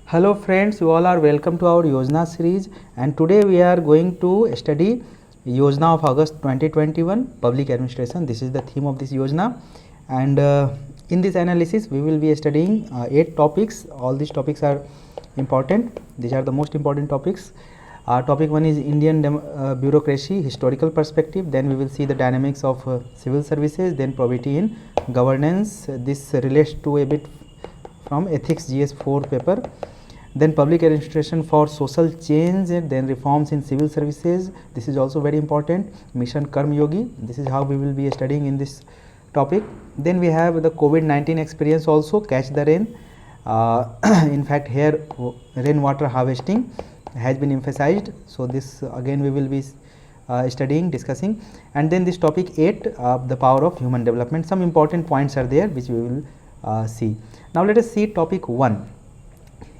Hello friends, you all are welcome to our Yojana series, and today we are going to study Yojana of August 2021 Public Administration. This is the theme of this Yojana, and in this analysis we will be studying 8 topics. All these topics are important. These are the most important topics. Topic 1 is Indian bureaucracy, historical perspective. Then we will see the dynamics of civil services, then probity in governance. This relates to a bit from ethics GS4 paper. Then public administration for social change, then reforms in civil services. This is also very important. Mission Karma Yogi. This is how we will be studying in this topic. Then we have the COVID-19 experience also, catch the rain. In fact, here rainwater harvesting has been emphasized. So this again we will be studying, discussing. And then this topic 8, the power of human development. Some important points are there which we will see. Now let us see topic 1,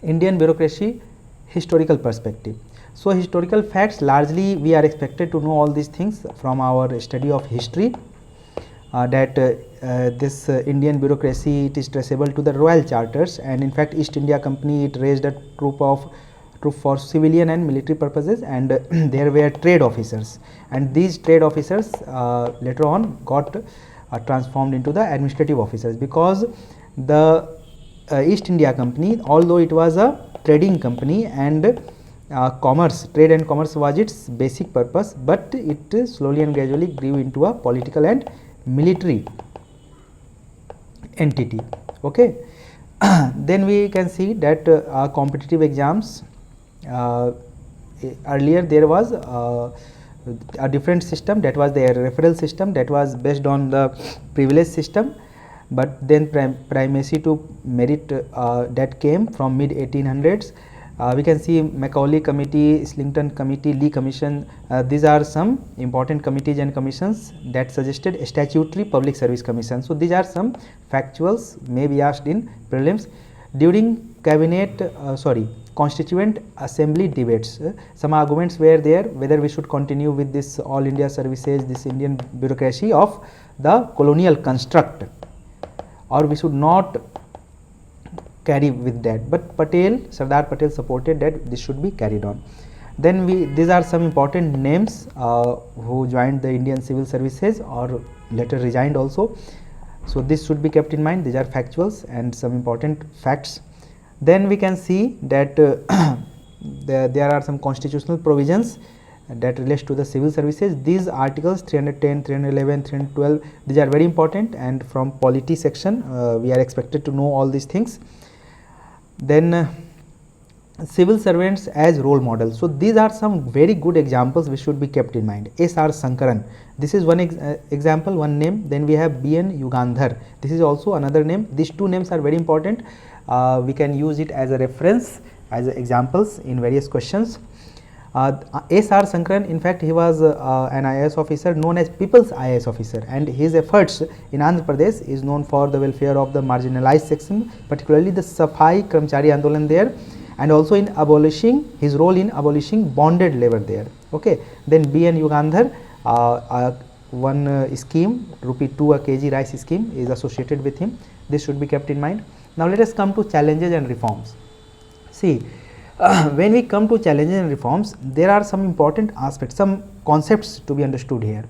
Indian bureaucracy, historical perspective. So historical facts, largely we are expected to know all these things from our study of history, that this Indian bureaucracy, it is traceable to the royal charters, and in fact East India Company, it raised a troop for civilian and military purposes, and there were trade officers, and these trade officers later on got transformed into the administrative officers, because the East India Company, although it was a trading company and commerce, trade and commerce was its basic purpose, but it slowly and gradually grew into a political and military entity. Okay. Then we can see that competitive exams, earlier there was a different system, that was the referral system, that was based on the privilege system. But then primacy to merit that came from mid 1800s. We can see Macaulay Committee, Islington Committee, Lee Commission. These are some important committees and commissions that suggested statutory public service commission. So these are some factuals may be asked in prelims. During Constituent Assembly debates, some arguments were there whether we should continue with this all India services, this Indian bureaucracy of the colonial construct, or we should not carry with that. But Sardar Patel supported that this should be carried on. Then these are some important names who joined the Indian civil services or later resigned also. So this should be kept in mind. These are factuals and some important facts. Then we can see that there are some constitutional provisions that relates to the civil services. These articles 310, 311, 312, these are very important, and from polity section we are expected to know all these things. Then civil servants as role models. So these are some very good examples which should be kept in mind. S.R. Sankaran, this is one example, one name. Then we have B.N. Yugandhar, this is also another name. These two names are very important. We can use it as a reference, as examples in various questions. S.R. Sankaran, in fact he was an IAS officer known as People's IAS officer, and his efforts in Andhra Pradesh is known for the welfare of the marginalized section, particularly the Safai Karmchari Andolan there, and also in abolishing, his role in abolishing bonded labor there. Okay. Then B.N. Yugandhar, one scheme, rupee 2 a kg rice scheme is associated with him. This should be kept in mind. Now let us come to challenges and reforms. See, when we come to challenges and reforms, there are some important aspects, some concepts to be understood here.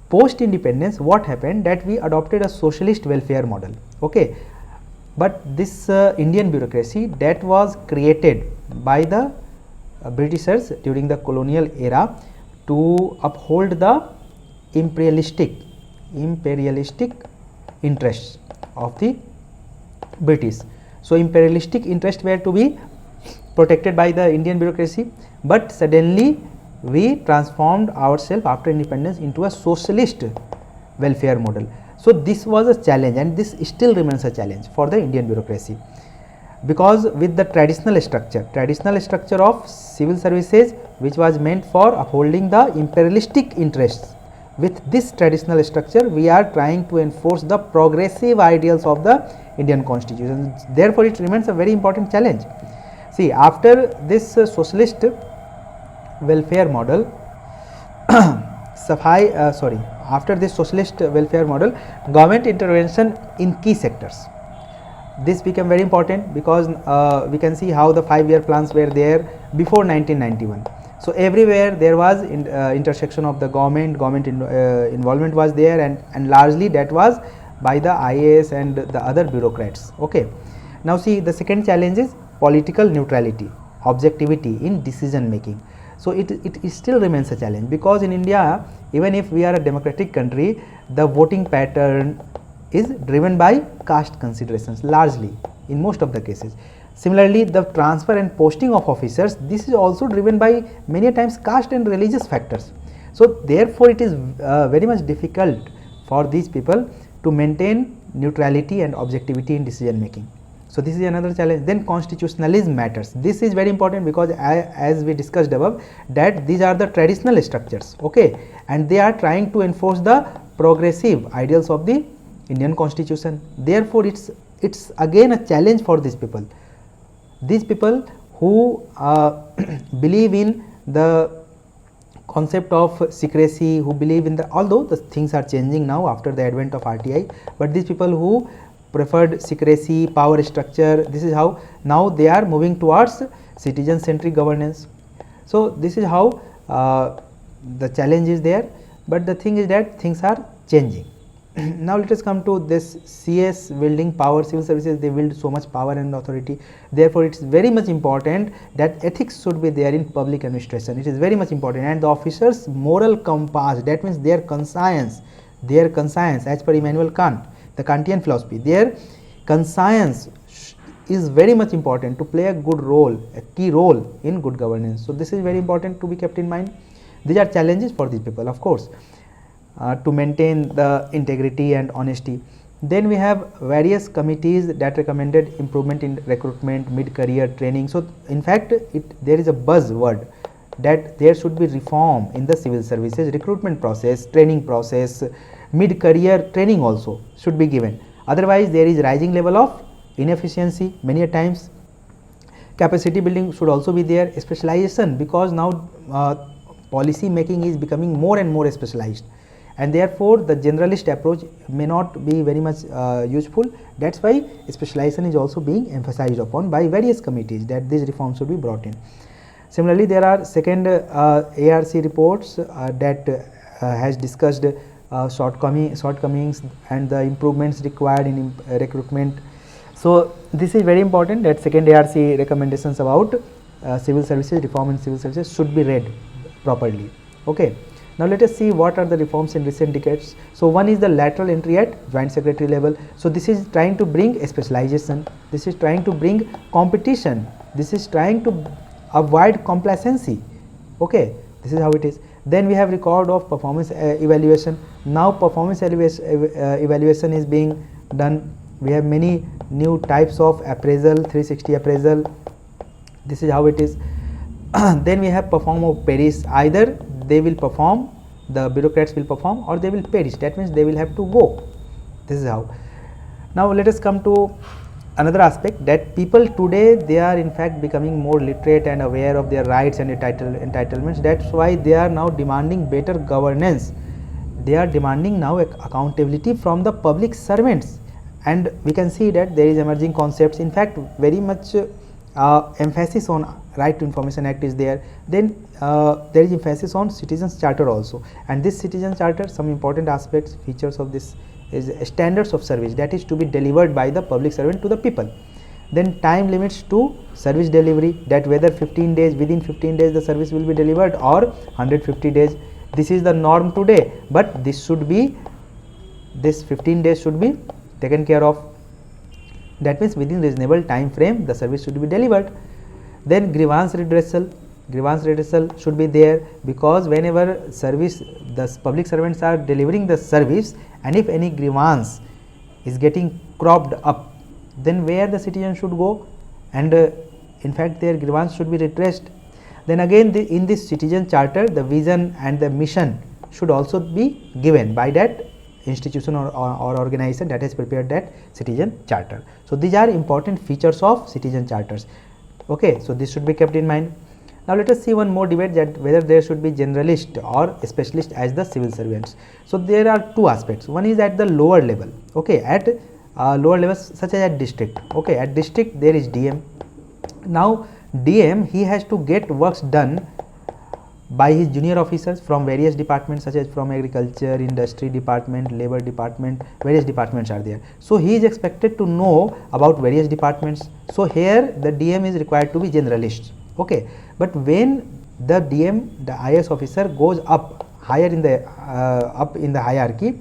Post independence, what happened, that we adopted a socialist welfare model. Okay. But this Indian bureaucracy that was created by the Britishers during the colonial era to uphold the imperialistic interests of the British. So imperialistic interests were to be protected by the Indian bureaucracy, but suddenly we transformed ourselves after independence into a socialist welfare model. So this was a challenge, and this still remains a challenge for the Indian bureaucracy, because with the traditional structure of civil services, which was meant for upholding the imperialistic interests, with this traditional structure we are trying to enforce the progressive ideals of the Indian constitution. Therefore it remains a very important challenge. See, after this socialist welfare model, after this socialist welfare model, government intervention in key sectors This became very important because we can see how the 5-year plans were there before 1991. So everywhere there was intersection of the government involvement was there, and largely that was by the IAS and the other bureaucrats. Okay. Now see, the second challenge is political neutrality, objectivity in decision making. So it still remains a challenge, because in India, even if we are a democratic country, the voting pattern is driven by caste considerations largely in most of the cases. Similarly, the transfer and posting of officers, this is also driven by many times caste and religious factors. So therefore it is very much difficult for these people to maintain neutrality and objectivity in decision making. So this is another challenge. Then constitutionalism matters. This is very important because as we discussed above, that these are the traditional structures, okay, and they are trying to enforce the progressive ideals of the Indian constitution. Therefore it's again a challenge for these people. These people who believe in the concept of secrecy, who believe in the, although the things are changing now after the advent of RTI, but these people who preferred secrecy, power structure, this is how now they are moving towards citizen centric governance. So this is how the challenge is there, but the thing is that things are changing. Now let us come to this CS wielding power. Civil services, they wield so much power and authority, therefore it is very much important that ethics should be there in public administration. It is very much important, and the officers moral compass, that means their conscience as per Immanuel Kant, the Kantian philosophy, their conscience is very much important to play a good role, a key role in good governance. So this is very important to be kept in mind. These are challenges for these people, of course, to maintain the integrity and honesty. Then we have various committees that recommended improvement in recruitment, mid-career training. So in fact there is a buzzword that there should be reform in the civil services recruitment process, training process, mid-career training also should be given. Otherwise there is rising level of inefficiency many a times. Capacity building should also be there, specialization, because now policy making is becoming more and more specialized, and therefore the generalist approach may not be very much useful. That's why specialization is also being emphasized upon by various committees, that these reforms should be brought in. Similarly, there are second ARC reports that has discussed shortcomings and the improvements required in recruitment. So this is very important, that second ARC recommendations about civil services, reform in civil services should be read properly. Okay. Now let us see what are the reforms in recent decades. So one is the lateral entry at joint secretary level. So this is trying to bring a specialization, this is trying to bring competition, this is trying to avoid complacency. Okay, this is how it is. Then we have record of performance evaluation. Now performance evaluation is being done. We have many new types of appraisal, 360 appraisal. This is how it is. Then we have perform of perish. Either they will perform, the bureaucrats will perform, or they will perish. That means they will have to go. This is how. Now let us come to another aspect, that people today, they are in fact becoming more literate and aware of their rights and entitlements. That's why they are now demanding better governance. They are demanding now accountability from the public servants, and we can see that there is emerging concepts. In fact, very much emphasis on Right to Information Act is there. Then there is emphasis on Citizens Charter also, and this Citizen Charter, some important aspects, features of this is standards of service that is to be delivered by the public servant to the people. Then time limits to service delivery, that whether 15 days, within 15 days the service will be delivered, or 150 days. This is the norm today, but this should be, this 15 days should be taken care of. That means within reasonable time frame the service should be delivered. Then grievance redressal should be there, because whenever service, the public servants are delivering the service, and if any grievance is getting cropped up, then where the citizen should go, and in fact their grievance should be redressed. Then again in this Citizen Charter, the vision and the mission should also be given by that institution or organization that has prepared that Citizen Charter. So these are important features of Citizen Charters. Okay, so this should be kept in mind. Now let us see one more debate, that whether there should be generalist or specialist as the civil servants. So there are two aspects. One is at the lower level, okay, at lower levels such as at district. Okay, at district there is DM. Now DM, he has to get works done by his junior officers from various departments such as from agriculture, industry department, labor department, various departments are there. So he is expected to know about various departments. So here the DM is required to be generalist. Okay, but when the DM, the IS officer goes up higher in the up in the hierarchy,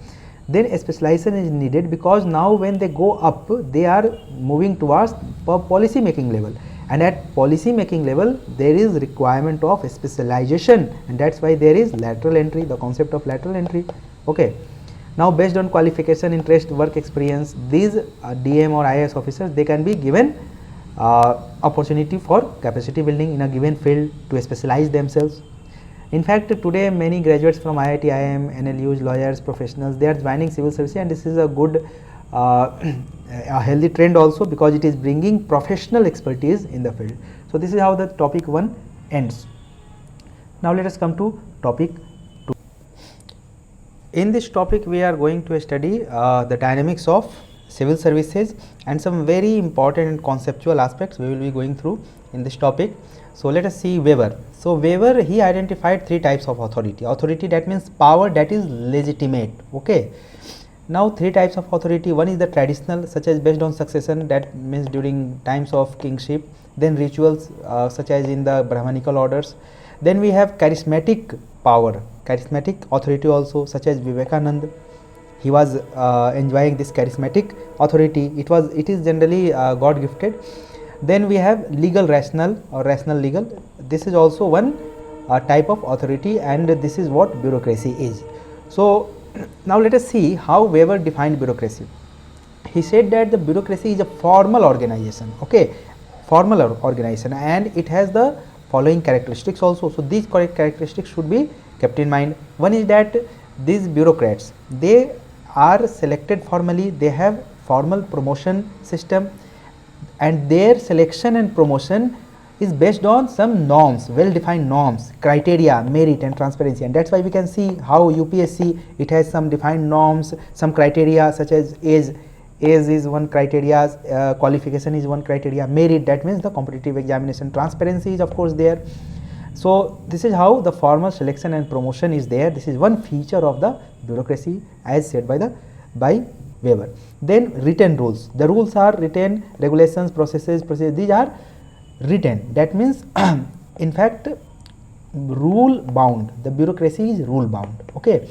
then a specialization is needed, because now when they go up, they are moving towards policy making level, and at policy making level there is requirement of specialization, and that's why there is lateral entry, the concept of lateral entry. Okay, now based on qualification, interest, work experience, these DM or IAS officers, they can be given opportunity for capacity building in a given field to specialize themselves. In fact, today many graduates from IIT, IIM, NLUs, lawyers, professionals, they are joining civil service, and this is a good a healthy trend also, because it is bringing professional expertise in the field. So this is how the topic 1 ends. Now let us come to topic 2. In this topic we are going to study the dynamics of civil services and some very important and conceptual aspects we will be going through in this topic. So let us see Weber. So Weber, he identified 3 types of authority. Authority, that means power that is legitimate. Okay. Now 3 types of authority. One is the traditional, such as based on succession, that means during times of kingship. Then rituals, such as in the Brahmanical orders. Then we have charismatic power, charismatic authority also, such as Vivekananda. He was enjoying this charismatic authority. It is generally God gifted. Then we have legal rational or rational legal. This is also one type of authority, and this is what bureaucracy is. So now let us see how Weber defined bureaucracy. He said that the bureaucracy is a formal organization. Okay, formal organization, and it has the following characteristics also. So these characteristics should be kept in mind. One is that these bureaucrats, they are selected formally, they have formal promotion system, and their selection and promotion is based on some norms, well defined norms, criteria, merit and transparency, and that's why we can see how UPSC, it has some defined norms, some criteria such as age is one criteria, qualification is one criteria, merit, that means the competitive examination, transparency is of course there. So this is how the formal selection and promotion is there. This is one feature of the bureaucracy as said by Weber. Then written rules. The rules are written, regulations, processes, these are written. That means in fact rule bound. The bureaucracy is rule bound. Okay,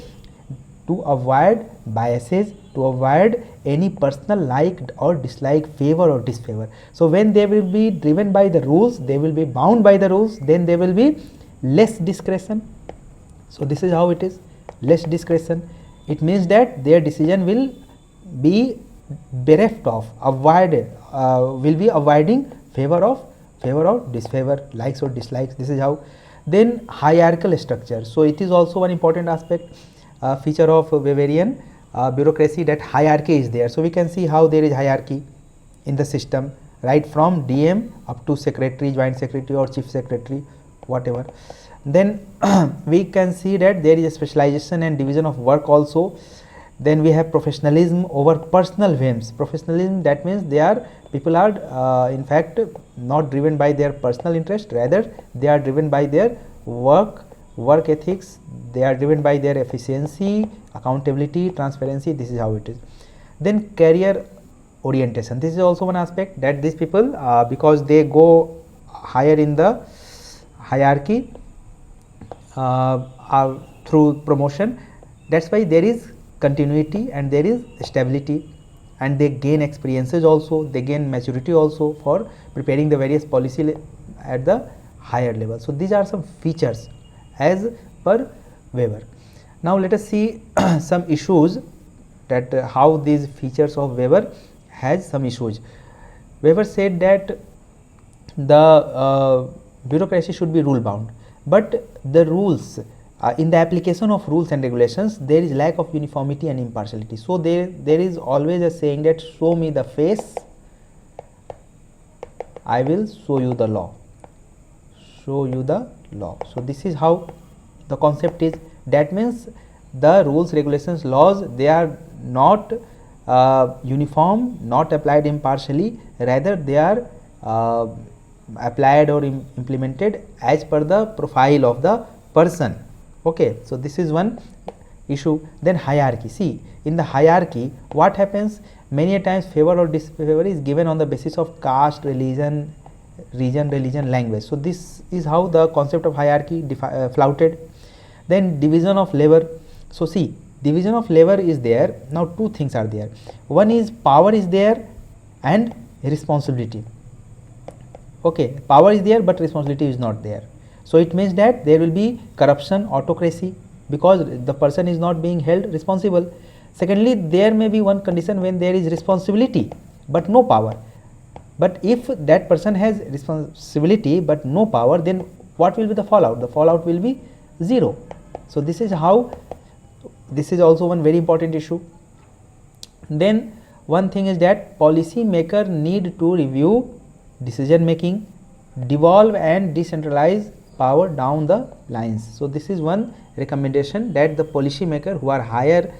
to avoid biases, to avoid any personal like or dislike, favor or disfavor. So when they will be driven by the rules, they will be bound by the rules, then there will be less discretion. So this is how it is, less discretion. It means that their decision will be bereft of, avoided, will be avoiding favor or disfavor, likes or dislikes. This is how. Then hierarchical structure. So it is also one important aspect, feature of Weberian bureaucracy, that hierarchy is there. So we can see how there is hierarchy in the system, right from DM up to secretary, joint secretary or chief secretary, whatever. Then we can see that there is a specialization and division of work also. Then we have professionalism over personal whims. Professionalism, that means people are in fact not driven by their personal interest, rather they are driven by their work ethics, they are driven by their efficiency, accountability, transparency. This is how it is. Then career orientation. This is also one aspect, that these people because they go higher in the hierarchy through promotion, that's why there is continuity and there is stability, and they gain experiences also, they gain maturity also for preparing the various policy at the higher level. So these are some features as per Weber. Now let us see some issues, that how these features of Weber has some issues. Weber said that the bureaucracy should be rule bound, but the rules in the application of rules and regulations, there is lack of uniformity and impartiality. So there is always a saying that show me the face, I will show you the law. Show you the law. So this is how the concept is. That means the rules, regulations, laws, they are not uniform, not applied impartially, rather they are applied or implemented as per the profile of the person. Okay, so this is one issue. Then hierarchy. See, in the hierarchy, what happens? Many a times favor or disfavor is given on the basis of caste, religion, language. So this is how the concept of hierarchy flouted. Then division of labor. So see, division of labor is there. Now two things are there. One is power is there and responsibility. Okay, power is there but responsibility is not there. So it means that there will be corruption, autocracy, because the person is not being held responsible. Secondly, there may be one condition when there is responsibility but no power. But if that person has responsibility but no power, then what will be the fallout? The fallout will be zero. So this is how, this is also one very important issue. Then one thing is that policy maker need to review decision making, devolve and decentralize power down the lines. So this is one recommendation, that the policy maker who are higher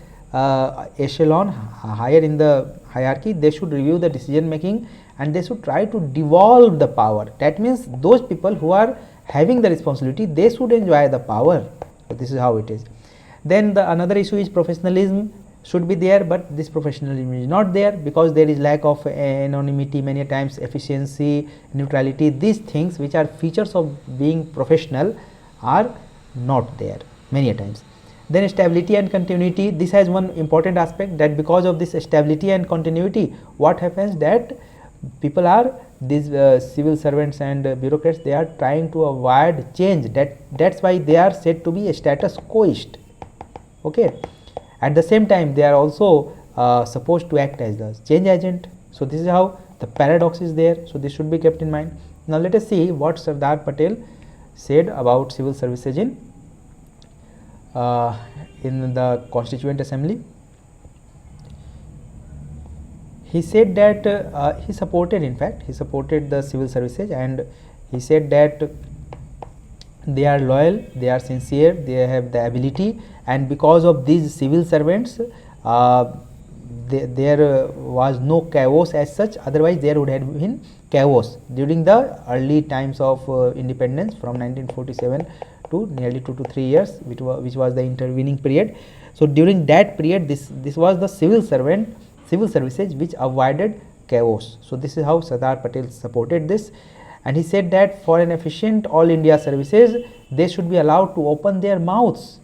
echelon, higher in the hierarchy, they should review the decision making and they should try to devolve the power. That means those people who are having the responsibility, they should enjoy the power. So this is how it is. Then the another issue is professionalism should be there, but this professionalism is not there because there is lack of anonymity, many times efficiency, neutrality. These things which are features of being professional are not there many a times. Then stability and continuity, this has one important aspect, that because of this stability and continuity, what happens that people are, these civil servants and bureaucrats, they are trying to avoid change. That's why they are said to be a status quoist. Okay, at the same time they are also supposed to act as the change agent. So this is how the paradox is there. So this should be kept in mind. Now let us see what Sardar Patel said about civil services in the Constituent Assembly. He said that he supported, in fact, he supported the civil services, and he said that they are loyal, they are sincere, they have the ability, and because of these civil servants, there was no chaos as such. Otherwise, there would have been chaos during the early times of independence from 1947 to nearly 2 to 3 years, which was the intervening period. So during that period, this was the civil services which avoided chaos. So this is how Sardar Patel supported this, and he said that for an efficient all India services, they should be allowed to open their mouths.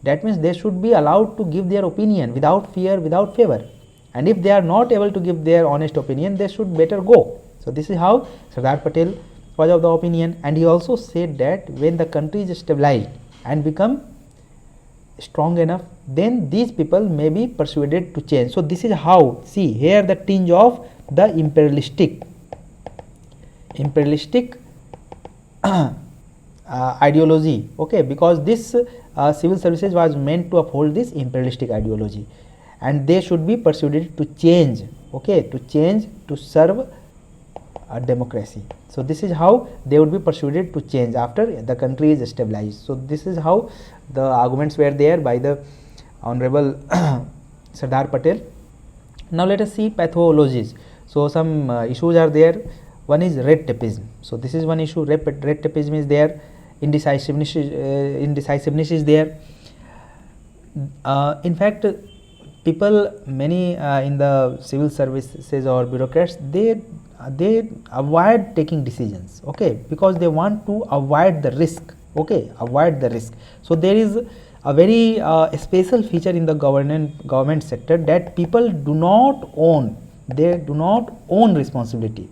That means they should be allowed to give their opinion without fear, without favor, and if they are not able to give their honest opinion, they should better go. So this is how Sardar Patel was of the opinion, and he also said that when the country is stabilized and become strong enough, then these people may be persuaded to change. So this is how, see here the tinge of the imperialistic ideology. Okay, because this civil services was meant to uphold this imperialistic ideology, and they should be persuaded to change. Okay, to change to serve a democracy. So this is how they would be persuaded to change after the country is stabilized. So this is how the arguments were there by the Honorable Sardar Patel. Now let us see pathologies. So some issues are there. One is red tapeism. So this is one issue. Red tapeism is there. Indecisiveness is there. In fact, people, many in the civil services or bureaucrats, they avoid taking decisions. Okay, because they want to avoid the risk. Okay, avoid the risk. So there is a very special feature in the government sector, that people do not own. They do not own responsibility.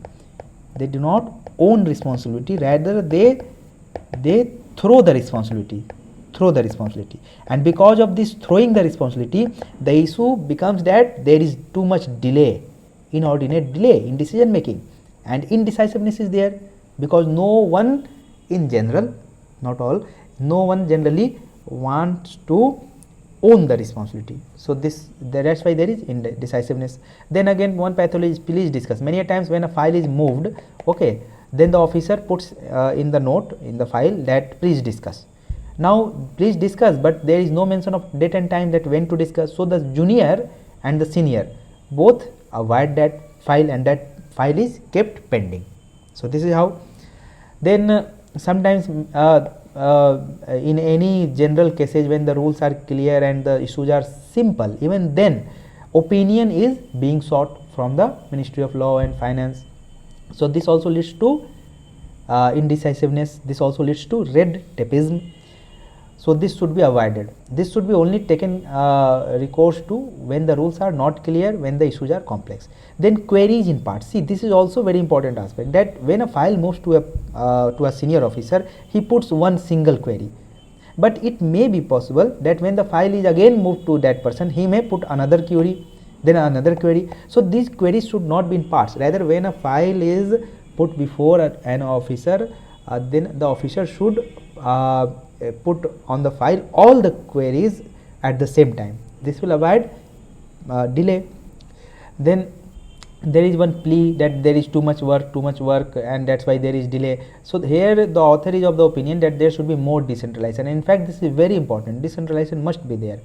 They do not own responsibility. Rather, they throw the responsibility. And because of this throwing the responsibility, the issue becomes that there is too much delay, inordinate delay in decision making, and indecisiveness is there, because no one in general, not all, no one generally wants to own the responsibility. So that's why there is indecisiveness. Then again, one pathology is please discuss. Many a times when a file is moved, okay, then the officer puts in the note in the file that please discuss. Now please discuss, but there is no mention of date and time that when to discuss. So the junior and the senior, both avoid that file and that file is kept pending. So this is how. Then sometimes in any general cases when the rules are clear and the issues are simple, even then opinion is being sought from the Ministry of Law and Finance. So this also leads to indecisiveness, this also leads to red tapeism. So this should be avoided. This should be only taken recourse to when the rules are not clear, when the issues are complex. Then queries in part. See, this is also very important aspect, that when a file moves to a senior officer, he puts one single query. But it may be possible that when the file is again moved to that person, he may put another query, then another query. So these queries should not be in parts. Rather, when a file is put before an officer, then the officer should put on the file all the queries at the same time. This will avoid delay. Then there is one plea that there is too much work and that's why there is delay. So here the author is of the opinion that there should be more decentralization. In fact, this is very important. Decentralization must be there.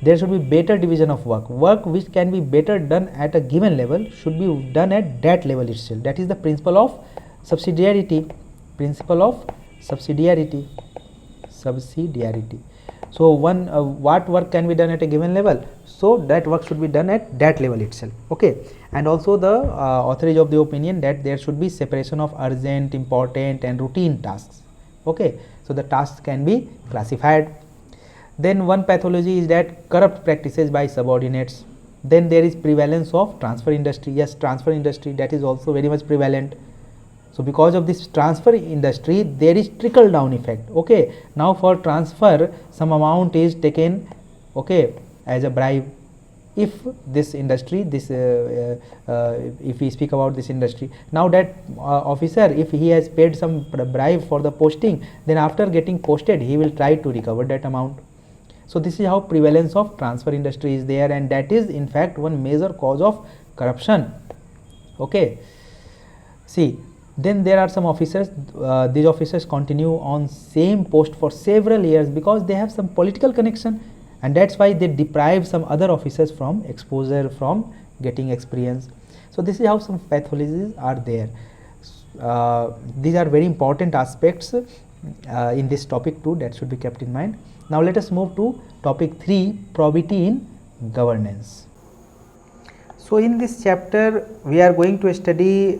There should be better division of work. Work which can be better done at a given level should be done at that level itself. That is the principle of subsidiarity. Principle of subsidiarity. So what work can be done at a given level, so that work should be done at that level itself. Okay. And also the author is of the opinion that there should be separation of urgent, important and routine tasks. Okay. So the tasks can be classified. Then one pathology is that corrupt practices by subordinates. Then there is prevalence of transfer industry. Yes, transfer industry, that is also very much prevalent. So because of this transfer industry, there is trickle down effect. Okay. Now for transfer, some amount is taken, okay, as a bribe. If this industry, if we speak about this industry, now that officer, if he has paid some bribe for the posting, then after getting posted, he will try to recover that amount. So this is how prevalence of transfer industry is there, and that is in fact one major cause of corruption. Okay. See, then there are some officers, these officers continue on same post for several years because they have some political connection, and that's why they deprive some other officers from exposure, from getting experience. So this is how some pathologies are there. These are very important aspects in this topic too, that should be kept in mind. Now let us move to topic 3, probity in governance. So in this chapter we are going to study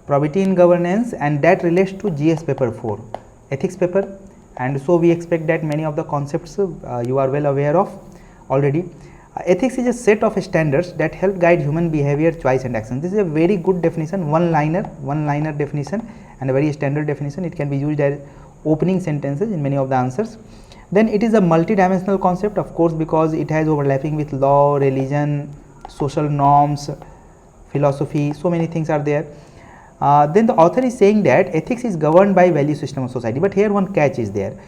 probity in governance, and that relates to GS paper 4, ethics paper, and so we expect that many of the concepts you are well aware of already. Ethics is a set of standards that help guide human behavior, choice and action. This is a very good definition, one liner definition, and a very standard definition. It can be used as opening sentences in many of the answers. Then it is a multidimensional concept, of course, because it has overlapping with law, religion, social norms, philosophy, so many things are there. Then the author is saying that ethics is governed by value system of society, but here one catch is there.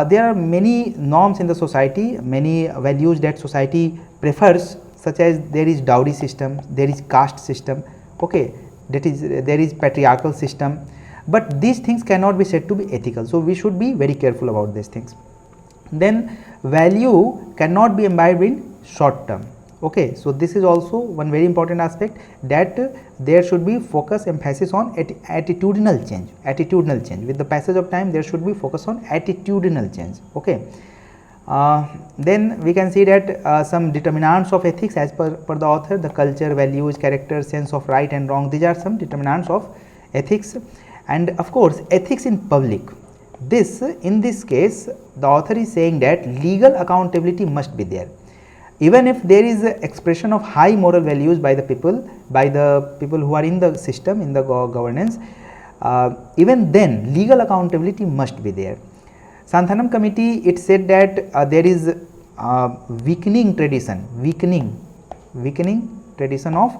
There are many norms in the society, many values that society prefers, such as there is dowry system, there is caste system, okay, that is there is patriarchal system, but these things cannot be said to be ethical. So we should be very careful about these things. Then value cannot be imbibed in short term. Okay, so this is also one very important aspect, that there should be focus, emphasis on attitudinal change. With the passage of time, there should be focus on attitudinal change. Okay. Then we can see that some determinants of ethics as per the author, the culture, values, character, sense of right and wrong, these are some determinants of ethics. And of course, ethics in public. In this case, the author is saying that legal accountability must be there. Even if there is an expression of high moral values by the people who are in the system, in the governance, even then legal accountability must be there. Santhanam committee, it said that there is weakening tradition of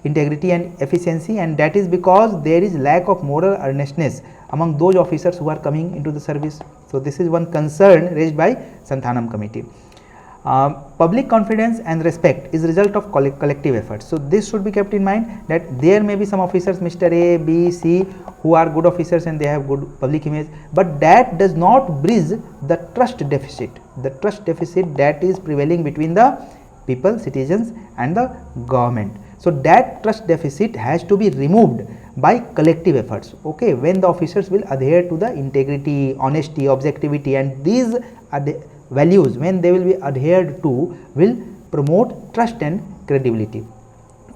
integrity and efficiency, and that is because there is lack of moral earnestness among those officers who are coming into the service. So this is one concern raised by Santhanam committee. Public confidence and respect is result of collective efforts. So this should be kept in mind, that there may be some officers, Mr. A, B, C, who are good officers and they have good public image, but that does not bridge the trust deficit that is prevailing between the people, citizens and the government. So that trust deficit has to be removed by collective efforts. Okay, when the officers will adhere to the integrity, honesty, objectivity, and these values, when they will be adhered to, will promote trust and credibility.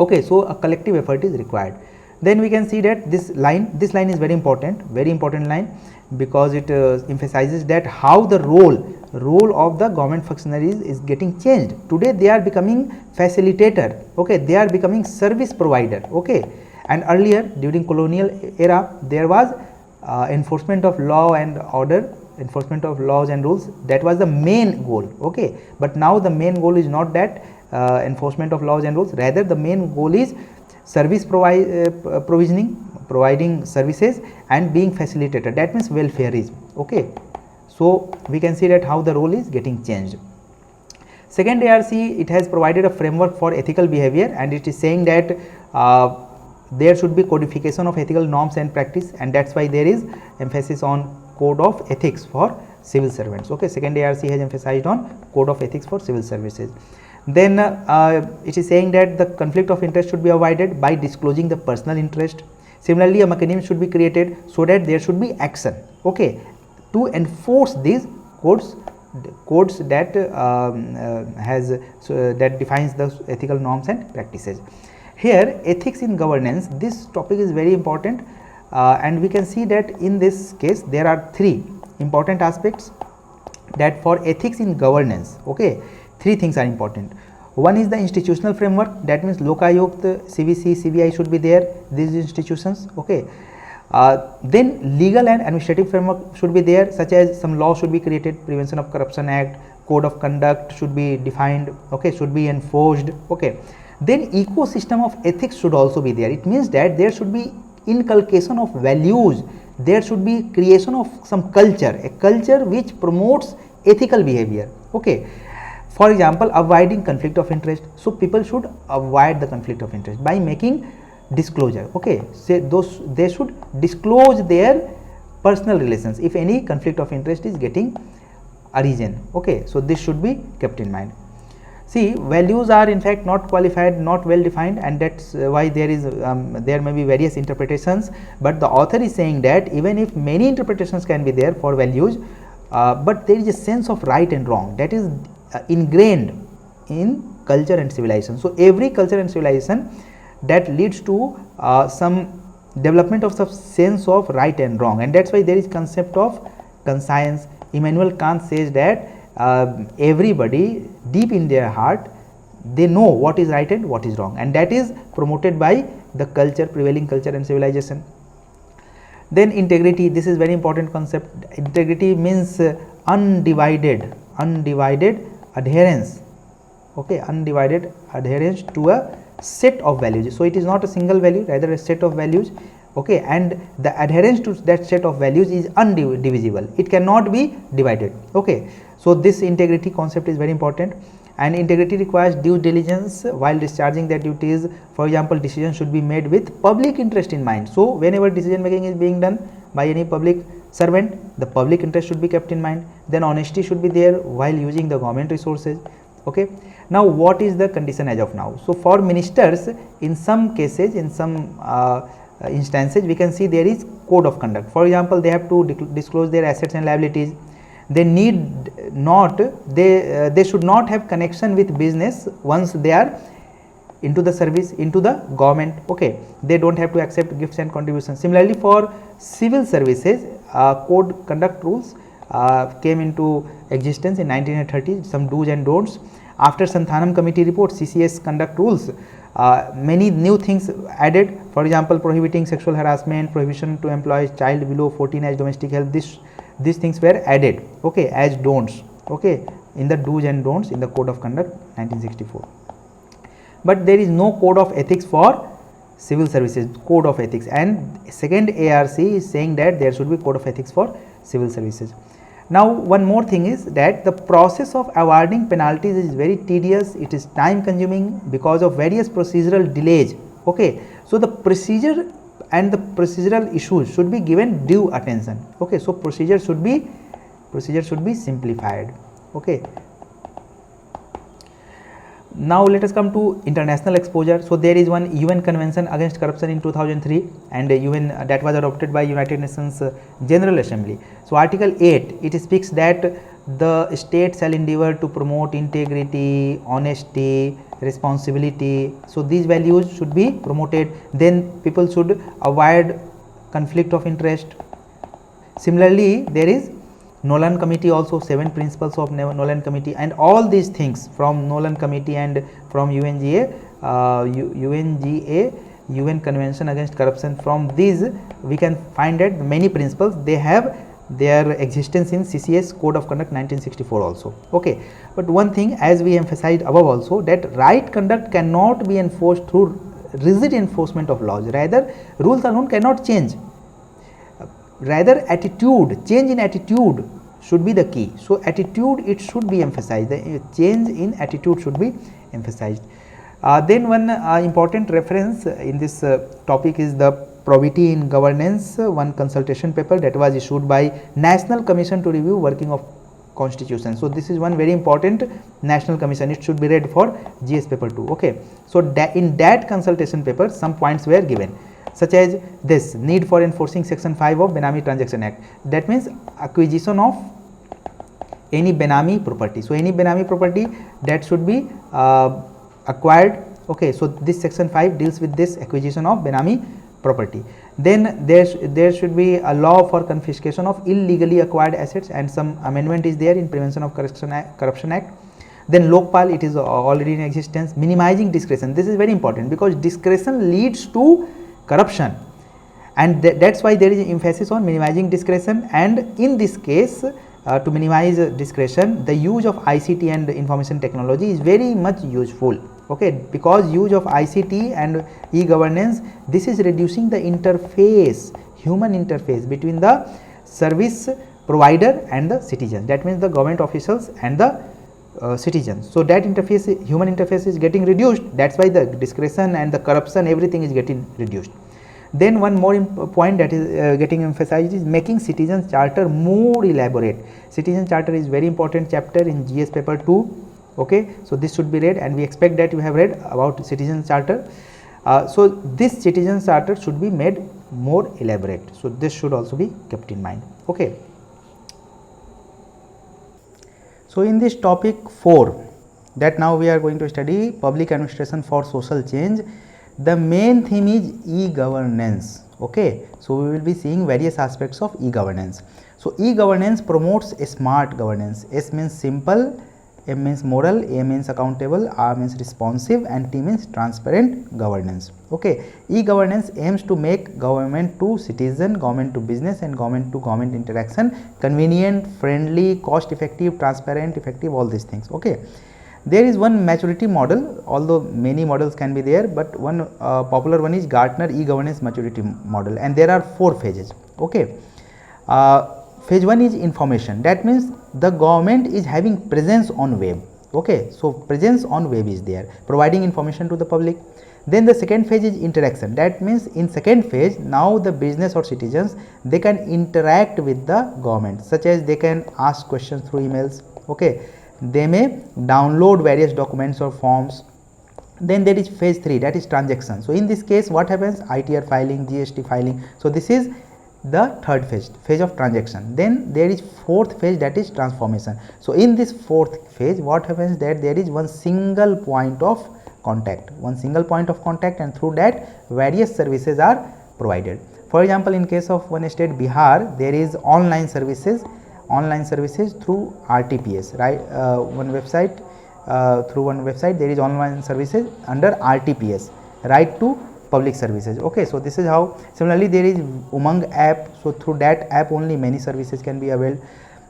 Okay, so a collective effort is required. Then we can see that this line is very important line, because it emphasizes that how the role of the government functionaries is getting changed. Today they are becoming facilitator, okay, they are becoming service provider, okay, and earlier during colonial era there was enforcement of law and order, enforcement of laws and rules, that was the main goal, okay. But now the main goal is not that enforcement of laws and rules, rather the main goal is service provisioning, providing services and being facilitator, that means welfareism, okay. So we can see that how the role is getting changed. Second ARC, it has provided a framework for ethical behavior, and it is saying that there should be codification of ethical norms and practice, and that's why there is emphasis on code of ethics for civil servants, okay. Second ARC has emphasized on code of ethics for civil services. Then it is saying that the conflict of interest should be avoided by disclosing the personal interest. Similarly, a mechanism should be created so that there should be action, okay, to enforce these codes that that defines the ethical norms and practices. Here, ethics in governance, this topic is very important, and we can see that in this case there are three important aspects that for ethics in governance, okay, three things are important. One is the institutional framework, that means Lokayukt, CVC, CBI should be there, these institutions, okay. Then legal and administrative framework should be there, such as some law should be created, Prevention of Corruption Act, code of conduct should be defined, okay, should be enforced, okay. Then ecosystem of ethics should also be there. It means that there should be inculcation of values, there should be creation of some culture, a culture which promotes ethical behavior, okay. For example, avoiding conflict of interest, so people should avoid the conflict of interest by making disclosure, okay. Say they should disclose their personal relations if any conflict of interest is getting arisen, okay. So this should be kept in mind. See, values are in fact not qualified, not well defined, and that's why there is there may be various interpretations, but the author is saying that even if many interpretations can be there for values, but there is a sense of right and wrong that is ingrained in culture and civilization. So every culture and civilization that leads to some development of some sense of right and wrong, and that's why there is concept of conscience. Immanuel Kant says that everybody deep in their heart they know what is right and what is wrong, and that is promoted by the culture, prevailing culture and civilization. Then integrity, this is very important concept. Integrity means undivided adherence, okay, undivided adherence to a set of values. So it is not a single value, rather a set of values, okay, and the adherence to that set of values is indivisible, it cannot be divided, okay. So this integrity concept is very important, and integrity requires due diligence while discharging their duties. For example, decisions should be made with public interest in mind. So whenever decision making is being done by any public servant, the public interest should be kept in mind. Then honesty should be there while using the government resources, okay. Now what is the condition as of now? So for ministers, in some cases, in some instances, we can see there is code of conduct. For example, they have to disclose their assets and liabilities. They need not, they should not have connection with business once they are into the service, into the government, okay. They don't have to accept gifts and contributions. Similarly, for civil services, code conduct rules came into existence in 1930, some do's and don'ts. After Santhanam committee report, CCS conduct rules, many new things added. For example, prohibiting sexual harassment, prohibition to employ child below 14 as domestic help, these things were added, okay, as don'ts, okay, in the do's and don'ts in the code of conduct 1964. But there is no code of ethics for civil services, code of ethics, and second ARC is saying that there should be code of ethics for civil services. Now one more thing is that the process of awarding penalties is very tedious, it is time consuming because of various procedural delays, okay. So the procedure and the procedural issues should be given due attention, okay. So procedure should be simplified, okay. Now let us come to international exposure. So there is one UN Convention Against Corruption in 2003, and UN that was adopted by United Nations General Assembly. So Article 8, it speaks that the state shall endeavor to promote integrity, honesty, responsibility. So these values should be promoted. Then people should avoid conflict of interest. Similarly, there is Nolan Committee also, 7 principles of Nolan Committee, and all these things from Nolan Committee and from UNGA, UN Convention Against Corruption. From these we can find that many principles, they have their existence in CCS Code of Conduct 1964 also. Okay, but one thing, as we emphasized above also, that right conduct cannot be enforced through rigid enforcement of laws. Rather, rules alone cannot change. Rather, attitude, change in attitude should be the key. So attitude, it should be emphasized, the change in attitude should be emphasized. Then one important reference in this topic is the Probity in Governance, one consultation paper that was issued by National Commission to Review Working of Constitution. So this is one very important national commission, it should be read for GS paper 2. Okay, so in that consultation paper some points were given, such as this: need for enforcing section 5 of Benami Transaction Act, that means acquisition of any Benami property. So any Benami property that should be acquired. Okay, so this section 5 deals with this acquisition of Benami property. Then there should be a law for confiscation of illegally acquired assets, and some amendment is there in Prevention of Corruption Act. Then Lokpal, it is already in existence. Minimizing discretion, this is very important because discretion leads to corruption, and that's why there is emphasis on minimizing discretion. And in this case, to minimize discretion, the use of ICT and information technology is very much useful. Okay, because use of ICT and e-governance, this is reducing the interface, human interface between the service provider and the citizens, that means the government officials and the citizens. So that interface, human interface is getting reduced, that's why the discretion and the corruption, everything is getting reduced. Then one more point that is getting emphasized is making citizens charter more elaborate. Citizen charter is very important chapter in GS paper 2. Okay, so this should be read, and we expect that you have read about citizen charter. So this citizen charter should be made more elaborate, so this should also be kept in mind. Okay, so in this topic 4, that now we are going to study public administration for social change, the main theme is e-governance. Okay, so we will be seeing various aspects of e-governance. So e-governance promotes a smart governance. S means simple, M means moral, A means accountable, R means responsive, and T means transparent governance. Okay, e-governance aims to make government to citizen, government to business, and government to government interaction convenient, friendly, cost effective, transparent, effective, all these things. Okay, there is one maturity model, although many models can be there, but one popular one is Gartner e-governance maturity model, and there are 4 phases. Okay, phase 1 is information, that means the government is having presence on web. Okay, so presence on web is there, providing information to the public. Then the second phase is interaction, that means in second phase, now the business or citizens, they can interact with the government, such as they can ask questions through emails. Okay, they may download various documents or forms. Then there is phase 3, that is transaction. So in this case what happens? ITR filing, GST filing. So this is the third phase of transaction. Then there is fourth phase, that is transformation. So in this fourth phase what happens, that there is one single point of contact, and through that various services are provided. For example, in case of one state Bihar, there is online services through RTPS, right? Through one website there is online services under RTPS, right to public services. Okay, so this is how. Similarly, there is Umang app, so through that app only many services can be availed.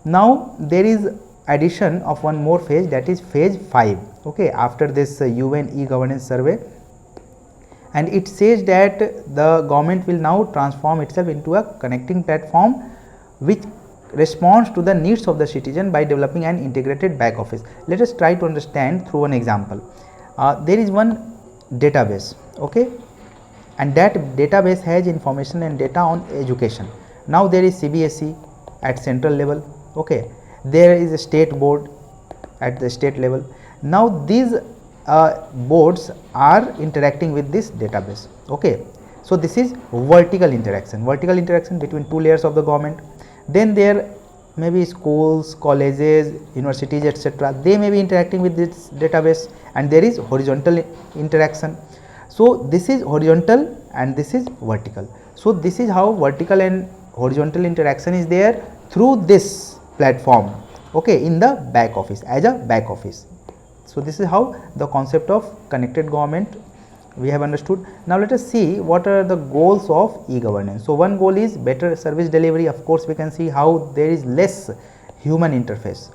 Now there is addition of one more phase, that is phase 5. Okay, after this UN e-governance survey, and it says that the government will now transform itself into a connecting platform which responds to the needs of the citizen by developing an integrated back office. Let us try to understand through an example. There is one database, okay, and that database has information and data on education. Now there is CBSE at central level, okay, there is a state board at the state level. Now these boards are interacting with this database. Okay, so this is vertical interaction between two layers of the government. Then there may be schools, colleges, universities, etc. They may be interacting with this database, and there is horizontal interaction. So this is horizontal and this is vertical. So this is how vertical and horizontal interaction is there through this platform, okay, in the back office, as a back office. So this is how the concept of connected government we have understood. Now let us see what are the goals of e-governance. So one goal is better service delivery. Of course we can see how there is less human interface,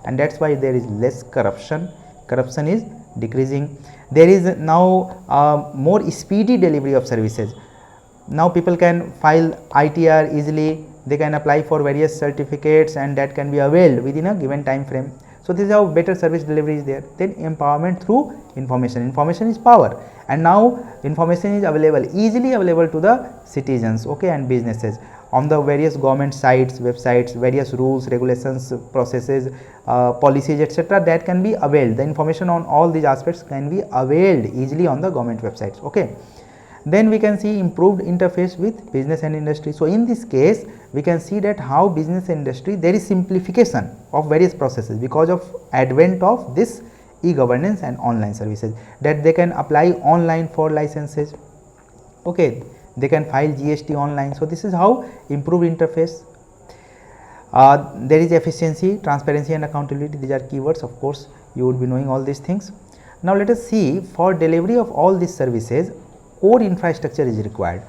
and that's why there is less corruption. Corruption is decreasing. There is now more speedy delivery of services. Now people can file ITR easily, they can apply for various certificates, and that can be availed within a given time frame. So this is how better service delivery is there. Then empowerment through information. Information is power, and now information is available, easily available to the citizens, okay, and businesses on the various government sites, websites, various rules, regulations, processes, policies, etc. that can be availed. The information on all these aspects can be availed easily on the government websites, okay. Then we can see improved interface with business and industry. So in this case we can see that how business and industry, there is simplification of various processes because of advent of this e-governance and online services, that they can apply online for licenses, okay, they can file GST online. So this is how improved interface. There is efficiency, transparency and accountability. These are keywords. Of course you would be knowing all these things. Now let us see, for delivery of all these services core infrastructure is required,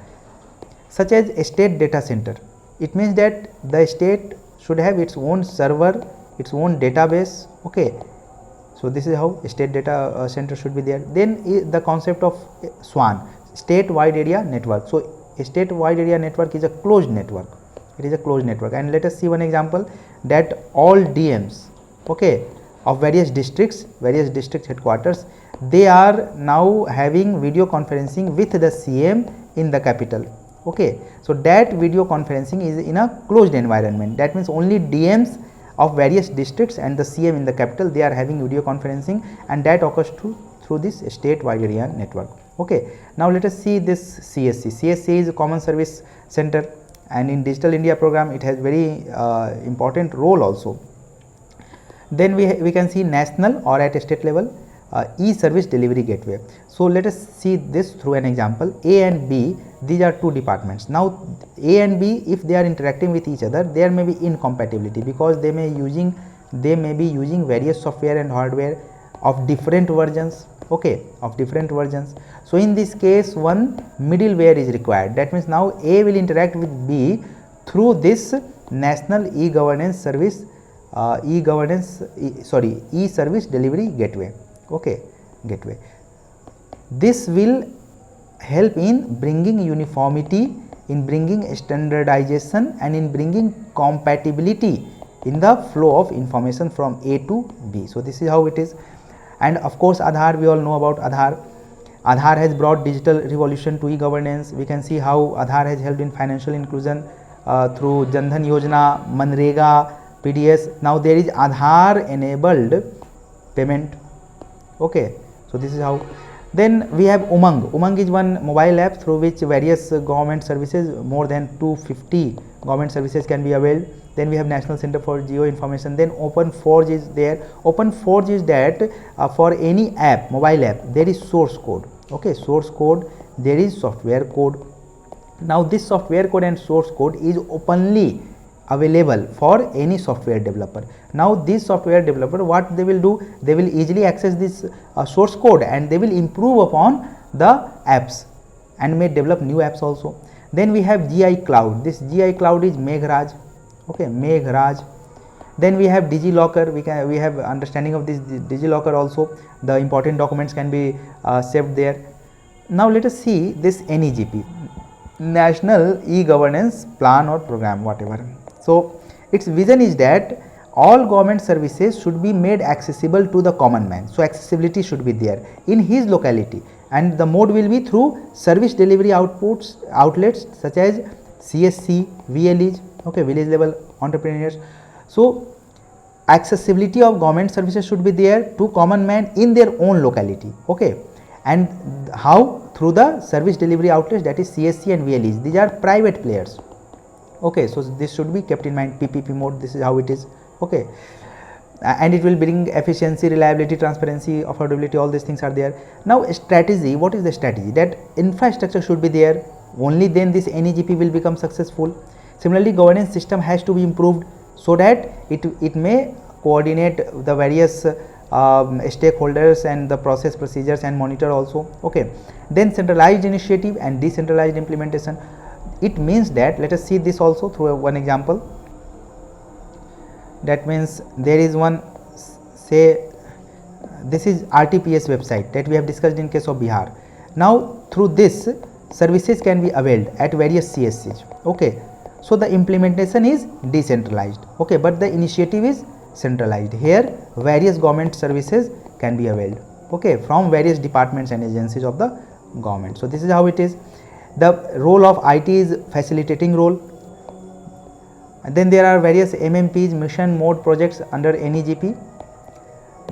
such as a state data center. It means that the state should have its own server, its own database, okay. So this is how a state data center should be there. Then the concept of SWAN, state wide area network. So a state wide area network is a closed network, it is a closed network. And let us see one example, that all DMs, okay, of various districts, various district headquarters, they are now having video conferencing with the CM in the capital, okay. So that video conferencing is in a closed environment. That means only DMs of various districts and the CM in the capital, they are having video conferencing, and that occurs through this state wide area network, okay. Now let us see this CSC. CSC is a common service center, and in Digital India program it has very important role also. Then we can see national or at state level e-service delivery gateway. So let us see this through an example. A and B, these are two departments. Now A and B, if they are interacting with each other, there may be incompatibility because they may be using various software and hardware of different versions, okay, of different versions. So in this case e-service middleware is required. That means now A will interact with B through this national e-governance service, e-service delivery gateway, okay, gateway. This will help in bringing uniformity, in bringing standardization, and in bringing compatibility in the flow of information from A to B. So this is how it is. And of course Aadhaar, we all know about Aadhaar. Aadhaar has brought digital revolution to e-governance. We can see how Aadhaar has helped in financial inclusion through Jan Dhan Yojana, Manrega, PDS. Now there is Aadhaar enabled payment, okay. So this is how. Then we have Umang. Umang is one mobile app through which various government services, more than 250 government services can be availed. Then we have National Center for Geo Information. Then OpenForge is there. OpenForge is that for any app, mobile app, there is source code, okay, source code, there is software code. Now this software code and source code is openly available for any software developer. Now this software developer, what they will do, they will easily access this source code, and they will improve upon the apps and may develop new apps also. Then we have GI Cloud. This GI Cloud is Meghraj, okay, Meghraj. Then we have DigiLocker. We have understanding of this DigiLocker also. The important documents can be saved there. Now let us see this NEGP, National E-Governance Plan or Program, whatever. So its vision is that all government services should be made accessible to the common man. So accessibility should be there in his locality, and the mode will be through service delivery outlets such as CSC, VLEs, okay, village level entrepreneurs. So accessibility of government services should be there to common man in their own locality. Okay, and how? Through the service delivery outlets, that is CSC and VLEs. These are private players. Okay, so this should be kept in mind. PPP mode, this is how it is. Okay, and it will bring efficiency, reliability, transparency, affordability, all these things are there. Now strategy, what is the strategy? That infrastructure should be there, only then this NEGP will become successful. Similarly, governance system has to be improved so that it may coordinate the various stakeholders and the process procedures and monitor also. Okay, then centralized initiative and decentralized implementation. It means that, let us see this also through one example. That means there is one, say this is RTPS website that we have discussed in case of Bihar. Now through this services can be availed at various CSCs. Okay, so the implementation is decentralized. Okay, but the initiative is centralized. Here various government services can be availed, okay, from various departments and agencies of the government. So this is how it is. The role of IT is facilitating role. And then there are various MMPs, mission mode projects under NEGP.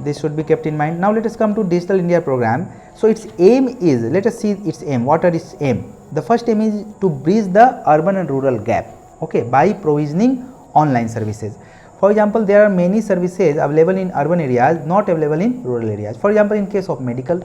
This should be kept in mind. Now let us come to Digital India program. So its aim is, let us see its aim. What are its aim? The first aim is to bridge the urban and rural gap, okay, by provisioning online services. For example, there are many services available in urban areas, not available in rural areas. For example, in case of medical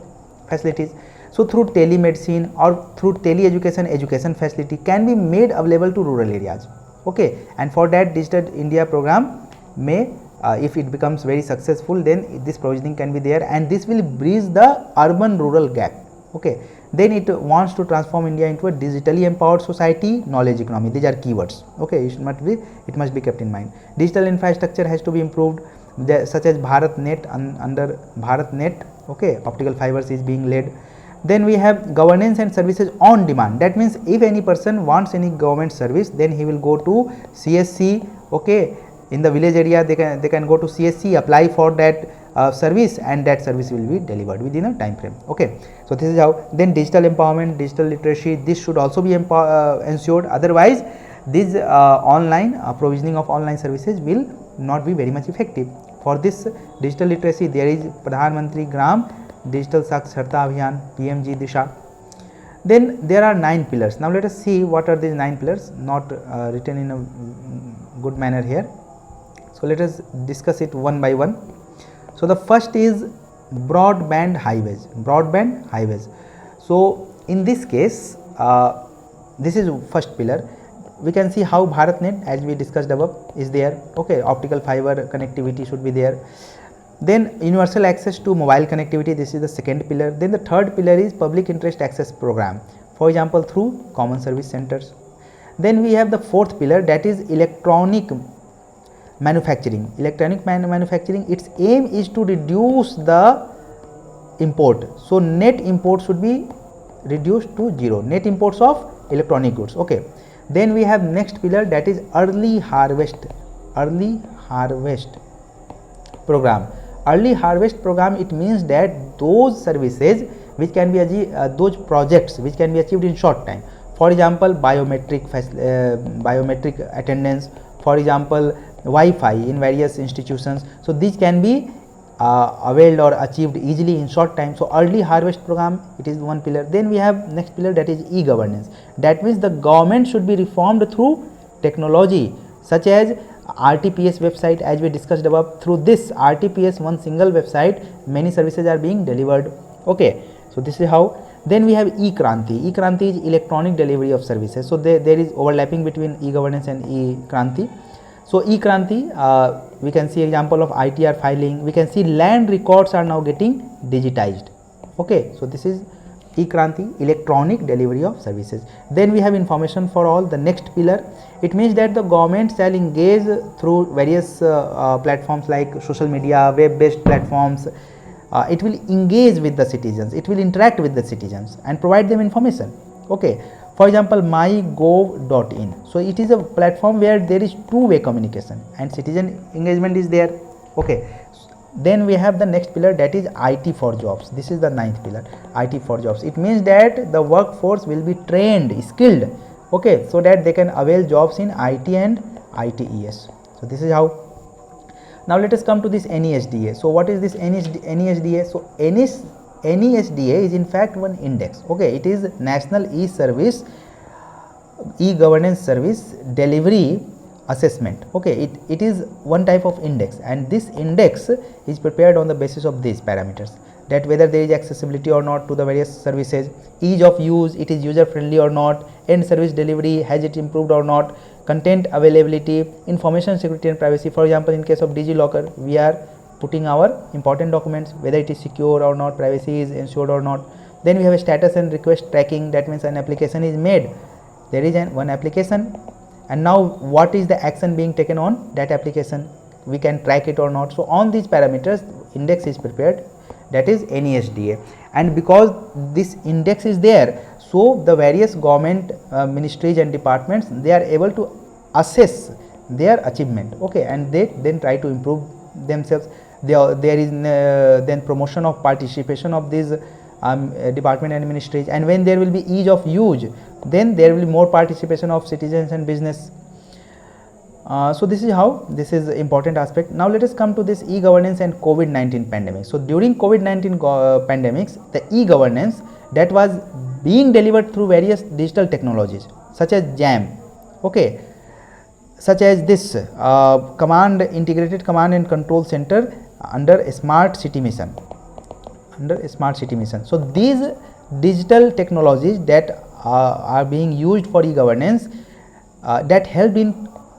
facilities, so through telemedicine or through tele-education, education facility can be made available to rural areas. Okay, and for that Digital India program may, if it becomes very successful, then this provisioning can be there, and this will bridge the urban rural gap. Okay, then it wants to transform India into a digitally empowered society, knowledge economy. These are keywords. Okay, it must be kept in mind. Digital infrastructure has to be improved, such as BharatNet. Under BharatNet, okay, optical fibers is being laid. Then we have governance and services on demand. That means if any person wants any government service, then he will go to CSC. Okay, in the village area they can go to CSC, apply for that service, and that service will be delivered within a time frame. Okay, so this is how. Then digital empowerment, digital literacy, this should also be ensured. Otherwise this online provisioning of online services will not be very much effective. For this digital literacy, there is Pradhan Mantri Gram Digital Saksharta Abhiyan, PMG Disha. Then there are 9 pillars. Now let us see what are these 9 pillars, not written in a good manner here. So let us discuss it one by one. So the first is broadband highways. Broadband highways. So in this case, this is first pillar. We can see how BharatNet, as we discussed above, is there. Okay, optical fiber connectivity should be there. Then universal access to mobile connectivity, this is the second pillar. Then the third pillar is public interest access program, for example through common service centers. Then we have the fourth pillar, that is electronic manufacturing. Electronic manufacturing, its aim is to reduce the import. So net import should be reduced to zero, net imports of electronic goods. Okay, then we have next pillar, that is early harvest program. Early harvest program, it means that those services which can be those projects which can be achieved in short time. For example, biometric attendance, for example Wi-Fi in various institutions. So these can be availed or achieved easily in short time. So early harvest program, it is one pillar. Then we have next pillar, that is e-governance. That means the government should be reformed through technology, such as RTPS website, as we discussed above. Through this RTPS, one single website, many services are being delivered. Okay, so this is how. Then we have e-Kranti. E-Kranti is electronic delivery of services. So there is overlapping between e-governance and e-Kranti. So e-Kranti, we can see example of ITR filing. We can see land records are now getting digitized. Okay, so this is e-Kranti, electronic delivery of services. Then we have information for all, the next pillar. It means that the government shall engage through various platforms like social media, web-based platforms. It will engage with the citizens, it will interact with the citizens and provide them information. Okay, for example mygov.in. So it is a platform where there is two-way communication and citizen engagement is there. Okay, then we have the next pillar, that is IT for jobs. This is the ninth pillar, IT for jobs. It means that the workforce will be trained, skilled, okay, so that they can avail jobs in IT and ITES. So this is how. Now let us come to this NESDA. So what is this NESDA? So NESDA is in fact one index. Okay, it is National E-Governance Service Delivery Assessment. Okay, it is one type of index, and this index is prepared on the basis of these parameters, that whether there is accessibility or not to the various services, ease of use, it is user friendly or not, end service delivery, has it improved or not, content availability, information security and privacy. For example, in case of DigiLocker, we are putting our important documents, whether it is secure or not, privacy is ensured or not. Then we have a status and request tracking, that means an application is made, there is one application, and now what is the action being taken on that application, we can track it or not. So on these parameters index is prepared, that is NESDA. And because this index is there, so the various government ministries and departments, they are able to assess their achievement, okay, and they then try to improve themselves. There is then promotion of participation of these department and ministries, and when there will be ease of use, then there will be more participation of citizens and business. So this is how, this is important aspect. Now let us come to this e-governance and COVID-19 pandemic. So during COVID-19 pandemics, the e-governance that was being delivered through various digital technologies such as JAM, okay, such as this integrated command and control center under a smart city mission, So these digital technologies that are being used for e-governance that helped in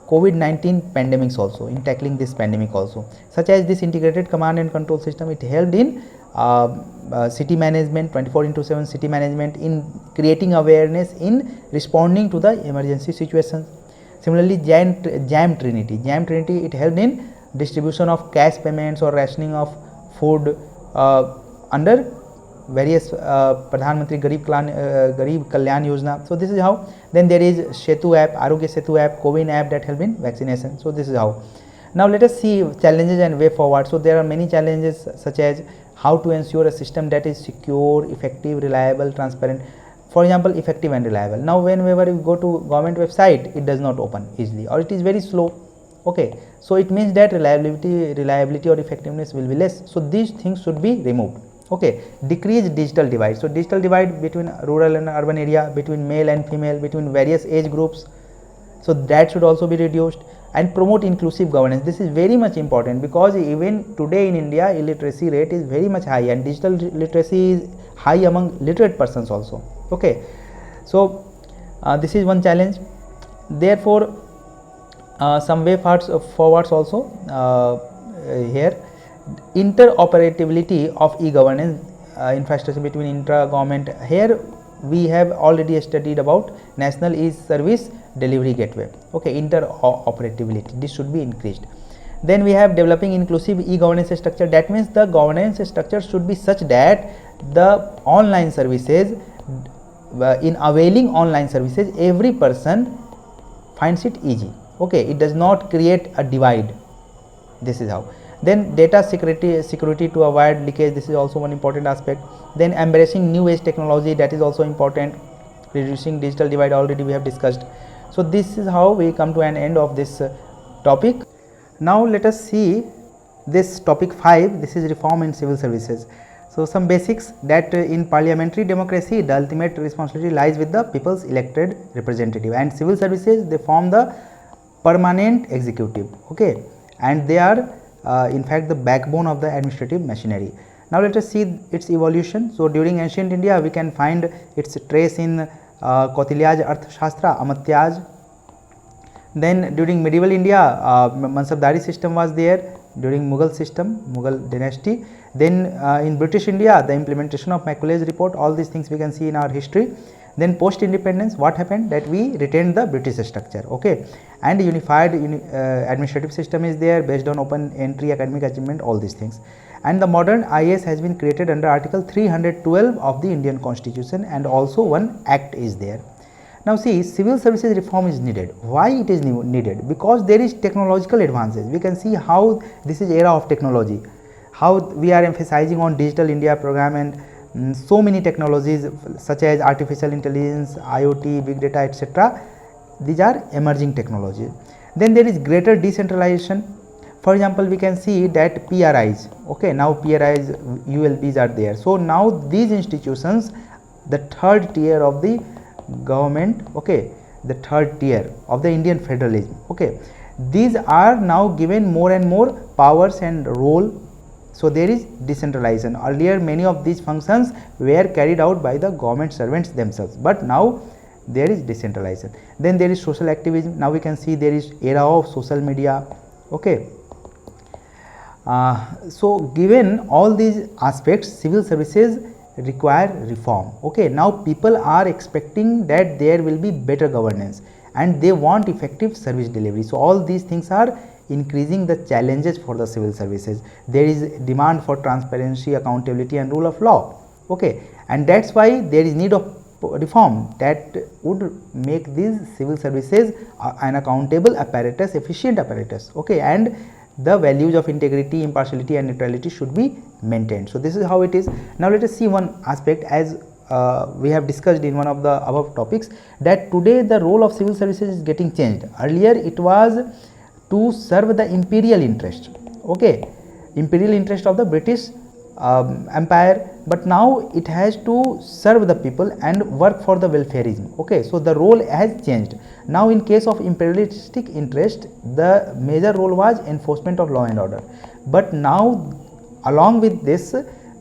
COVID-19 pandemics also, in tackling this pandemic also, such as this integrated command and control system, it helped in city management, 24/7 city management, in creating awareness, in responding to the emergency situations. Similarly, JAM Trinity, it helped in distribution of cash payments or rationing of food under various Pradhan Mantri Garib Kalyan Yojana. So this is how. Then there is Setu app, Arogya Setu app, CoWIN app that help in vaccination. So this is how. Now let us see challenges and way forward. So there are many challenges, such as how to ensure a system that is secure, effective, reliable, transparent. For example, effective and reliable. Now whenever you go to government website, it does not open easily, or it is very slow. Okay, so it means that reliability or effectiveness will be less. So these things should be removed. Okay, decrease digital divide. So digital divide between rural and urban area, between male and female, between various age groups, so that should also be reduced. And promote inclusive governance. This is very much important, because even today in India, illiteracy rate is very much high, and digital literacy is high among literate persons also. Okay, so this is one challenge. Therefore some way forwards also here. Interoperability of e-governance infrastructure between intra-government. Here we have already studied about National E-Service Delivery Gateway. Okay, interoperability, this should be increased. Then we have developing inclusive e-governance structure. That means the governance structure should be such that the online services, in availing online services, every person finds it easy. Okay, it does not create a divide. This is how. Then data security to avoid leakage, this is also one important aspect. Then embracing new age technology, that is also important. Reducing digital divide, already we have discussed. So this is how we come to an end of this topic. Now let us see this topic 5, this is reform in civil services. So some basics, that in parliamentary democracy, the ultimate responsibility lies with the people's elected representative, and civil services, they form the permanent executive. Okay, and they are in fact the backbone of the administrative machinery. Now let us see its evolution. So during ancient India, we can find its trace in Kautilya's Arthashastra, Amatyaj. Then during medieval India, Mansabdari system was there. During Mughal dynasty. Then in British India, the implementation of Macaulay's report, all these things we can see in our history. Then post independence, what happened, that we retained the British structure. Okay, and unified administrative system is there, based on open entry, academic achievement, all these things. And the modern IAS has been created under article 312 of the Indian Constitution, and also one act is there. Now see, civil services reform is needed. Why it is needed? Because there is technological advances. We can see how this is era of technology, how we are emphasizing on Digital India program, and so many technologies such as artificial intelligence, IoT, big data, etc. These are emerging technologies. Then there is greater decentralization. For example, we can see that PRIs, okay, now PRIs, ULBs are there. So now these institutions, the third tier of the government, okay, the third tier of the Indian federalism, okay, these are now given more and more powers and role. So there is decentralization. Earlier many of these functions were carried out by the government servants themselves, but now there is decentralization. Then there is social activism. Now we can see there is era of social media, okay. So given all these aspects, civil services require reform, okay. Now people are expecting that there will be better governance and they want effective service delivery. So all these things are increasing the challenges for the civil services. There is demand for transparency, accountability and rule of law, okay, and that's why there is need of reform that would make these civil services an accountable apparatus, efficient apparatus, okay, and the values of integrity, impartiality and neutrality should be maintained. So this is how it is. Now let us see one aspect, as we have discussed in one of the above topics, that today the role of civil services is getting changed. Earlier it was to serve the imperial interest, okay, imperial interest of the British empire, but now it has to serve the people and work for the welfareism, okay. So the role has changed. Now in case of imperialistic interest, the major role was enforcement of law and order, but now along with this,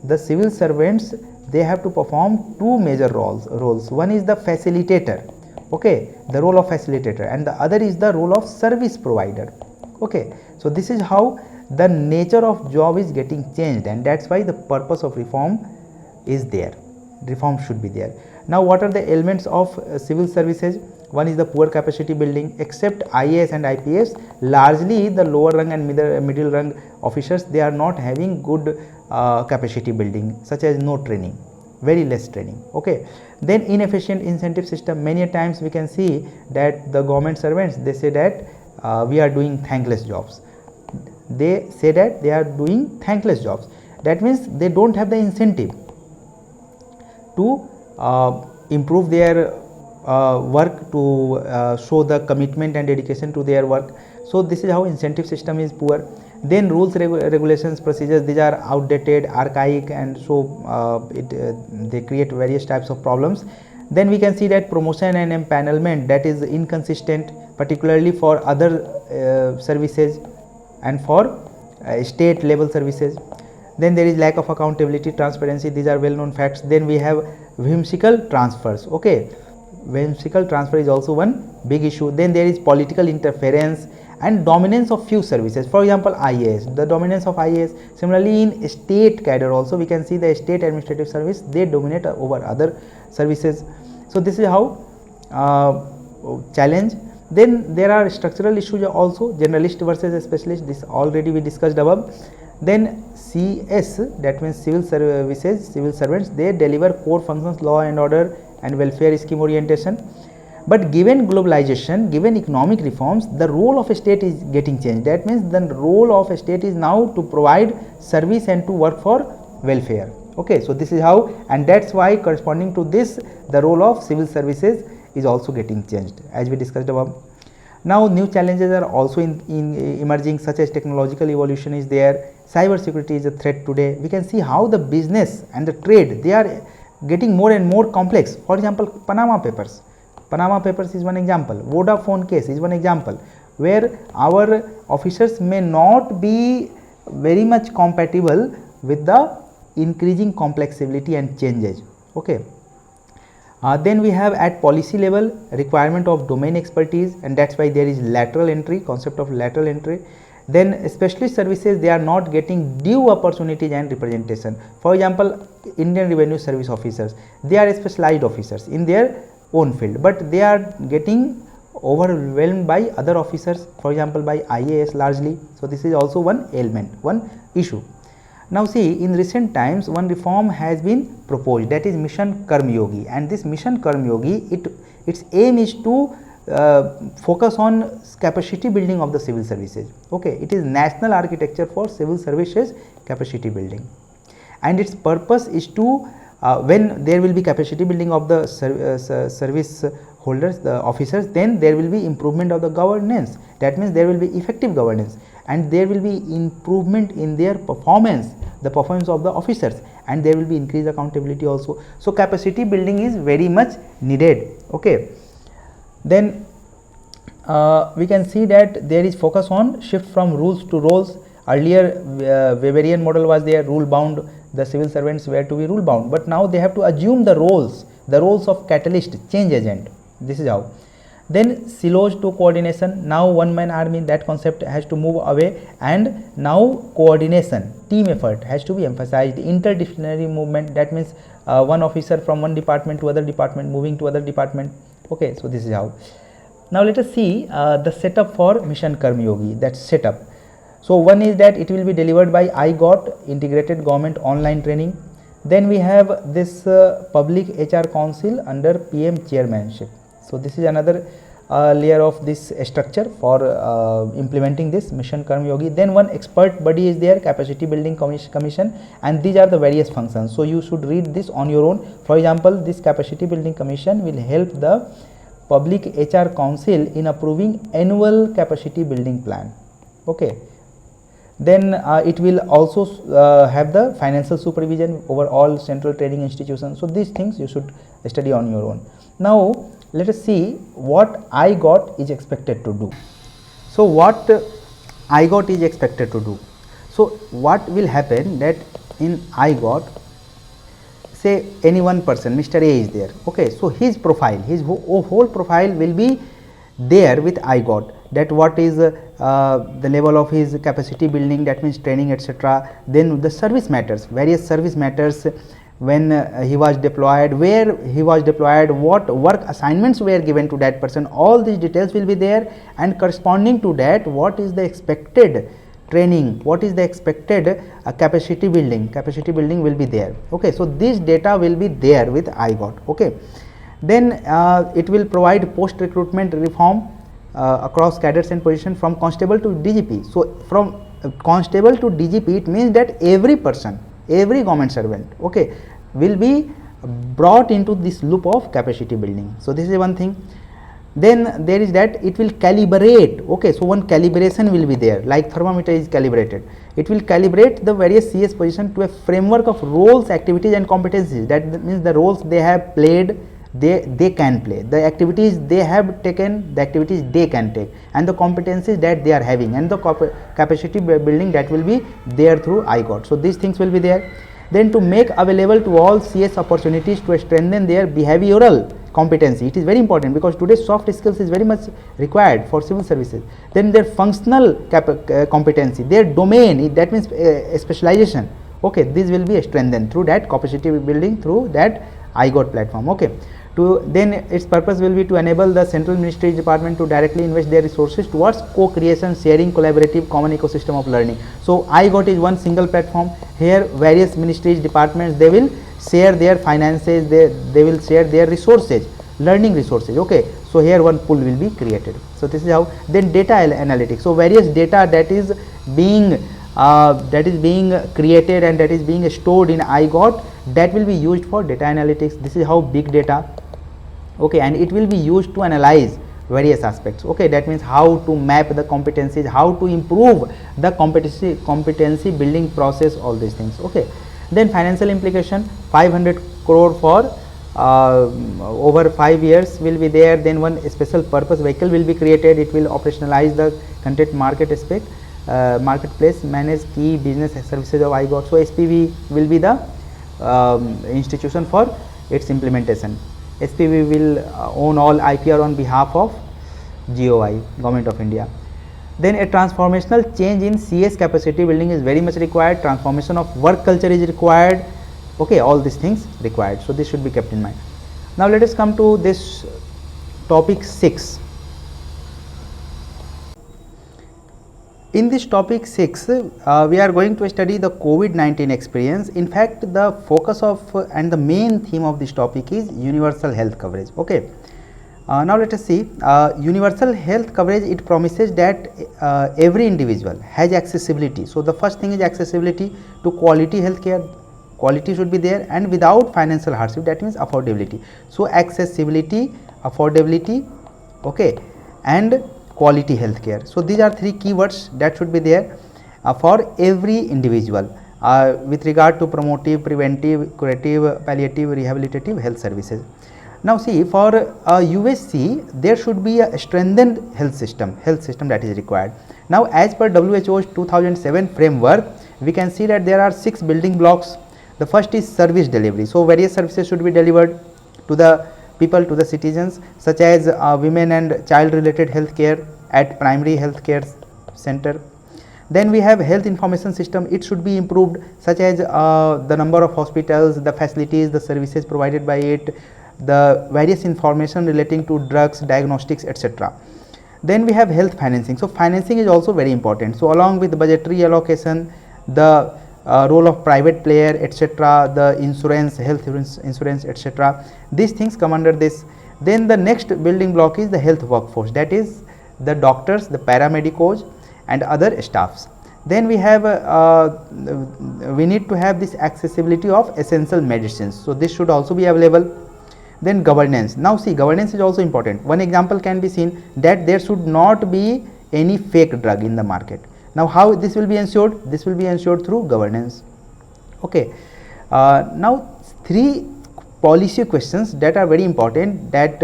the civil servants, they have to perform two major roles. One is the facilitator, okay, the role of facilitator, and the other is the role of service provider, okay. So this is how the nature of job is getting changed, and that's why the purpose of reform is there. Reform should be there. Now what are the elements of civil services? One is the poor capacity building. Except IAS and IPS, largely the lower rung and middle rung officers, they are not having good capacity building, such as no training, very less training, okay. Then inefficient incentive system. Many times we can see that the government servants, they say that we are doing thankless jobs. They say that they are doing thankless jobs. That means they don't have the incentive to improve their work, to show the commitment and dedication to their work. So this is how incentive system is poor. Then rules, regulations, procedures, these are outdated, archaic, and so they create various types of problems. Then we can see that promotion and empanelment, that is inconsistent, particularly for other services and for state level services. Then there is lack of accountability, transparency, these are well known facts. Then we have whimsical transfers, okay. Whimsical transfer is also one big issue. Then there is political interference and dominance of few services. For example, IAS, the dominance of IAS. Similarly in state cadre also, we can see the state administrative service, they dominate over other services. So this is how challenge. Then there are structural issues also, generalist versus specialist, this already we discussed above. Then CS, that means civil services, civil servants, they deliver core functions, law and order and welfare scheme orientation. But given globalization, given economic reforms, the role of a state is getting changed. That means the role of a state is now to provide service and to work for welfare, okay. So this is how, and that's why corresponding to this, the role of civil services is also getting changed, as we discussed above. Now new challenges are also emerging, such as technological evolution is there, cyber security is a threat today. We can see how the business and the trade, they are getting more and more complex. For example, Panama Papers. Panama Papers is one example. Vodafone case is one example, where our officers may not be very much compatible with the increasing complexity and changes, okay. Then we have at policy level requirement of domain expertise, and that's why there is lateral entry, concept of lateral entry. Then specialist services, they are not getting due opportunities and representation. For example, Indian Revenue Service officers, they are specialized officers in their own field, but they are getting overwhelmed by other officers, for example by IAS largely. So this is also one element, one issue. Now see, in recent times one reform has been proposed, that is Mission Karmyogi, and this Mission Karmyogi, its aim is to focus on capacity building of the civil services, okay. It is national architecture for civil services capacity building, and its purpose is to when there will be capacity building of the service holders, the officers, then there will be improvement of the governance. That means there will be effective governance, and there will be improvement in their performance, the performance of the officers, and there will be increased accountability also. So capacity building is very much needed. Okay. Then we can see that there is focus on shift from rules to roles. Earlier Weberian model was there, rule bound, the civil servants were to be rule bound, but now they have to assume the roles of catalyst, change agent. This is how. Then silos to coordination. Now one man army, that concept has to move away, and now coordination, team effort has to be emphasized. Interdisciplinary movement, that means one officer from one department to other department, moving to other department. Okay, so this is how. Now let us see the setup for Mission Karmyogi, that setup. So one is that it will be delivered by IGOT, Integrated Government Online Training. Then we have this Public HR Council under PM chairmanship. So this is another layer of this structure for implementing this Mission Karmyogi. Then one expert body is there, Capacity Building Commission, and these are the various functions. So you should read this on your own. For example, this Capacity Building Commission will help the Public HR Council in approving annual capacity building plan. Okay. Then it will also have the financial supervision over all central training institutions. So these things you should study on your own. Now let us see what IGOT is expected to do. So what IGOT is expected to do. So what will happen that in IGOT, say any one person, Mr. A is there. Okay, so his profile, his whole profile will be there with IGOT, that what is the level of his capacity building, that means training, etc. Then the service matters, various service matters, when he was deployed, where he was deployed, what work assignments were given to that person, all these details will be there, and corresponding to that what is the expected training, what is the expected capacity building will be there. Okay, so this data will be there with IGOT. Okay. Then it will provide post recruitment reform across cadres and position from constable to DGP. So from constable to DGP, it means that every person, every government servant, okay, will be brought into this loop of capacity building. So this is one thing. Then there is that it will calibrate. Okay, so one calibration will be there, like thermometer is calibrated. It will calibrate the various CS position to a framework of roles, activities and competencies. That means the roles they have played, they can play, the activities they have taken, the activities they can take, and the competencies that they are having, and the capacity building that will be there through IGOT. So these things will be there. Then to make available to all CS opportunities to strengthen their behavioral competency. It is very important because today's soft skills is very much required for civil services. Then their functional competency, their domain, that means specialization. Okay, this will be strengthened through that capacity building through that IGOT platform. Okay. Then its purpose will be to enable the central ministry department to directly invest their resources towards co-creation, sharing, collaborative, common ecosystem of learning. So IGOT is one single platform. Here various ministries, departments, they will share their finances, they will share their resources, learning resources. Okay, so here one pool will be created. So this is how. Then data analytics. So various data that is being created and that is being stored in IGOT, that will be used for data analytics. This is how big data. Okay, and it will be used to analyze various aspects. Okay, that means how to map the competencies, how to improve the competency building process, all these things. Okay. Then financial implication, 500 crore for over 5 years will be there. Then one special purpose vehicle will be created. It will operationalize the content market aspect, marketplace, manage key business services of IGOT. So SPV will be the institution for its implementation. SPV will own all IPR on behalf of GOI, Government of India. Then a transformational change in CS capacity building is very much required. Transformation of work culture is required. Okay, all these things required. So this should be kept in mind. Now let us come to this topic 6. In this topic 6, we are going to study the COVID-19 experience. In fact, the focus of and the main theme of this topic is universal health coverage. Okay. Now let us see. Universal health coverage, it promises that every individual has accessibility. So the first thing is accessibility to quality health care. quality should be there, and without financial hardship, that means affordability. So accessibility, affordability, okay, and quality healthcare. So these are three keywords that should be there for every individual with regard to promotive, preventive, curative, palliative, rehabilitative health services. Now see, for USC there should be a strengthened health system that is required. Now as per WHO's 2007 framework, we can see that there are 6 building blocks. The first is service delivery. So various services should be delivered to the people, to the citizens, such as women and child related health care at primary health care center. Then we have health information system. It should be improved, such as the number of hospitals, the facilities, the services provided by it, the various information relating to drugs, diagnostics, etc. Then we have health financing. So financing is also very important. So along with the budgetary allocation, the role of private player, etc., the insurance, health insurance, etc., these things come under this. Then the next building block is the health workforce, that is the doctors, the paramedicos and other staffs. Then we have we need to have this accessibility of essential medicines. So this should also be available. Then governance. Now see, governance is also important. One example can be seen, that there should not be any fake drug in the market. Now how this will be ensured? This will be ensured through governance. Okay. Now 3 policy questions that are very important that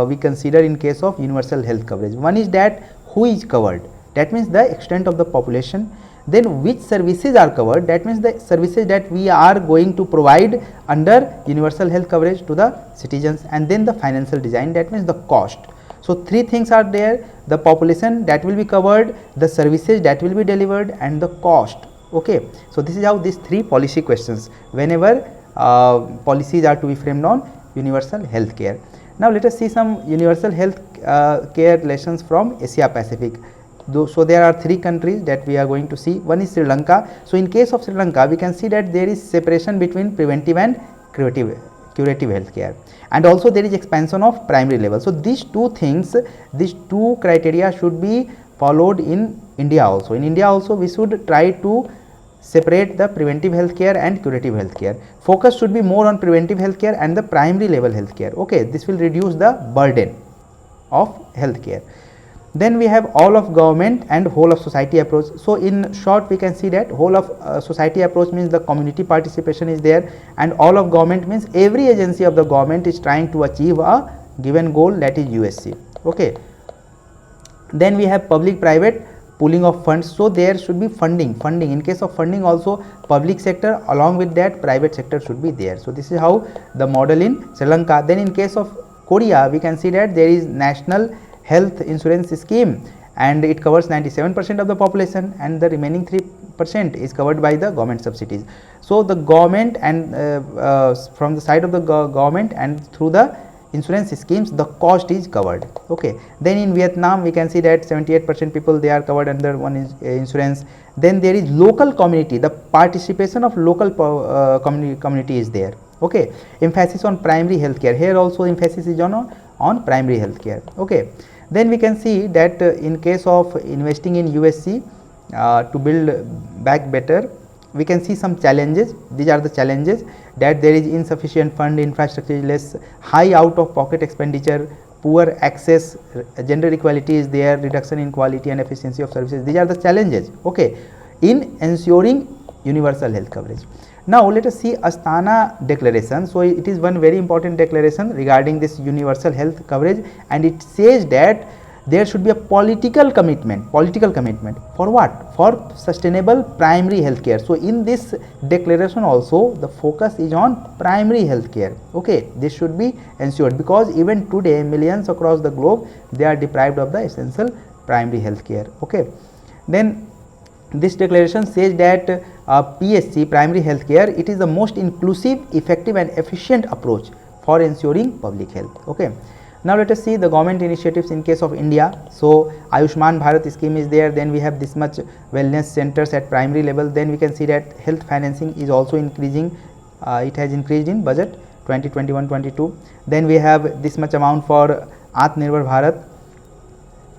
we consider in case of universal health coverage. One is that who is covered, that means the extent of the population. Then which services are covered, that means the services that we are going to provide under universal health coverage to the citizens. And then the financial design, that means the cost. So 3 things are there: the population that will be covered, the services that will be delivered, and the cost. Okay. So this is how these 3 policy questions, whenever policies are to be framed on universal health care. Now let us see some universal health care relations from Asia Pacific. So there are 3 countries that we are going to see. One is Sri Lanka. So in case of Sri Lanka, we can see that there is separation between preventive and curative healthcare, and also there is expansion of primary level. So these 2 things, these 2 criteria should be followed in India also. In India also we should try to separate the preventive healthcare and curative healthcare. Focus should be more on preventive healthcare and the primary level healthcare. Okay, this will reduce the burden of healthcare. Then we have all of government and whole of society approach. So in short, we can see that whole of society approach means the community participation is there, and all of government means every agency of the government is trying to achieve a given goal, that is USC. Okay. Then we have public private pooling of funds. So there should be funding. In case of funding also, public sector along with that private sector should be there. So this is how the model in Sri Lanka. Then in case of Korea, we can see that there is national health insurance scheme, and it covers 97% of the population, and the remaining 3% is covered by the government subsidies. So the government and from the side of the government and through the insurance schemes, the cost is covered. Okay. Then in Vietnam, we can see that 78% people, they are covered under one insurance. Then there is local community, the participation of local community is there. Okay. Emphasis on primary healthcare. Here also emphasis is on primary healthcare. Okay. Then we can see that in case of investing in USC to build back better, we can see some challenges. These are the challenges: that there is insufficient fund, infrastructure is less, high out of pocket expenditure, poor access, gender equality is there, reduction in quality and efficiency of services. These are the challenges, okay, in ensuring universal health coverage. Now let us see Astana Declaration. So it is one very important declaration regarding this universal health coverage, and it says that there should be a political commitment for what? For sustainable primary health care. So in this declaration also the focus is on primary health care. Okay, this should be ensured, because even today millions across the globe, they are deprived of the essential primary health care. Okay. Then this declaration says that PHC, primary health care, it is the most inclusive, effective and efficient approach for ensuring public health. Okay. Now let us see the government initiatives in case of India. So Ayushman Bharat scheme is there. Then we have this much wellness centers at primary level. Then we can see that health financing is also increasing. It has increased in budget 2021-22. Then we have this much amount for Atmanirbhar Bharat.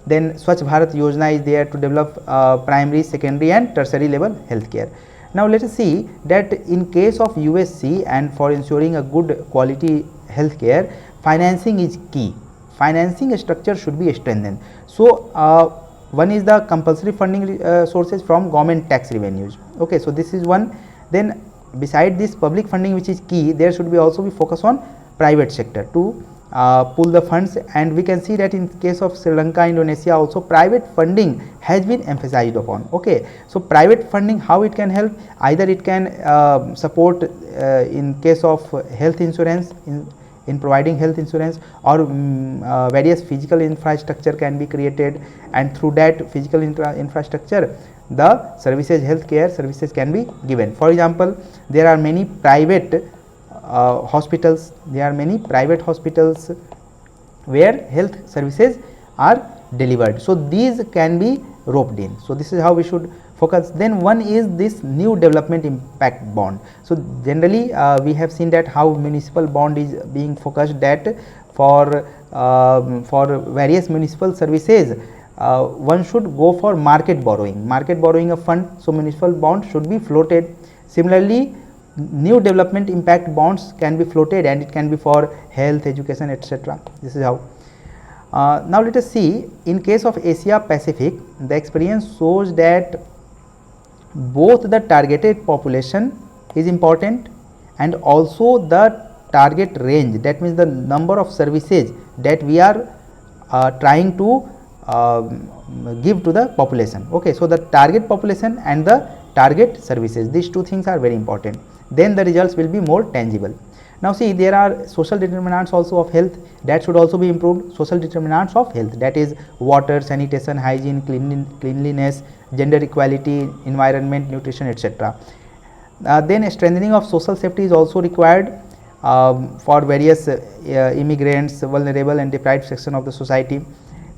Then Swachh Bharat Yojana is there to develop primary, secondary and tertiary level healthcare. Now let us see that in case of USC and for ensuring a good quality healthcare, financing is key. Financing structure should be strengthened. So one is the compulsory funding sources from government tax revenues. Okay, so this is one. Then beside this public funding which is key, there should be also be focus on private sector to pull the funds, and we can see that in case of Sri Lanka, Indonesia also private funding has been emphasized upon. Okay, so private funding, how it can help? Either it can support in case of health insurance, in providing health insurance, or various physical infrastructure can be created, and through that physical infrastructure the services, healthcare services can be given. For example, there are many private hospitals, there are many private hospitals where health services are delivered. So these can be roped in. So this is how we should focus. Then one is this new development impact bond. So generally we have seen that how municipal bond is being focused, that for various municipal services one should go for market borrowing of fund. So municipal bond should be floated. Similarly, new development impact bonds can be floated, and it can be for health, education, etc. This is how. Now let us see, in case of Asia Pacific, the experience shows that both the targeted population is important and also the target range, that means the number of services that we are trying to give to the population. Okay, so the target population and the target services, these two things are very important. Then the results will be more tangible. Now see, there are social determinants also of health that should also be improved. Social determinants of health, that is water, sanitation, hygiene, cleanliness, gender equality, environment, nutrition, etc. Then strengthening of social safety is also required for various immigrants, vulnerable and deprived section of the society.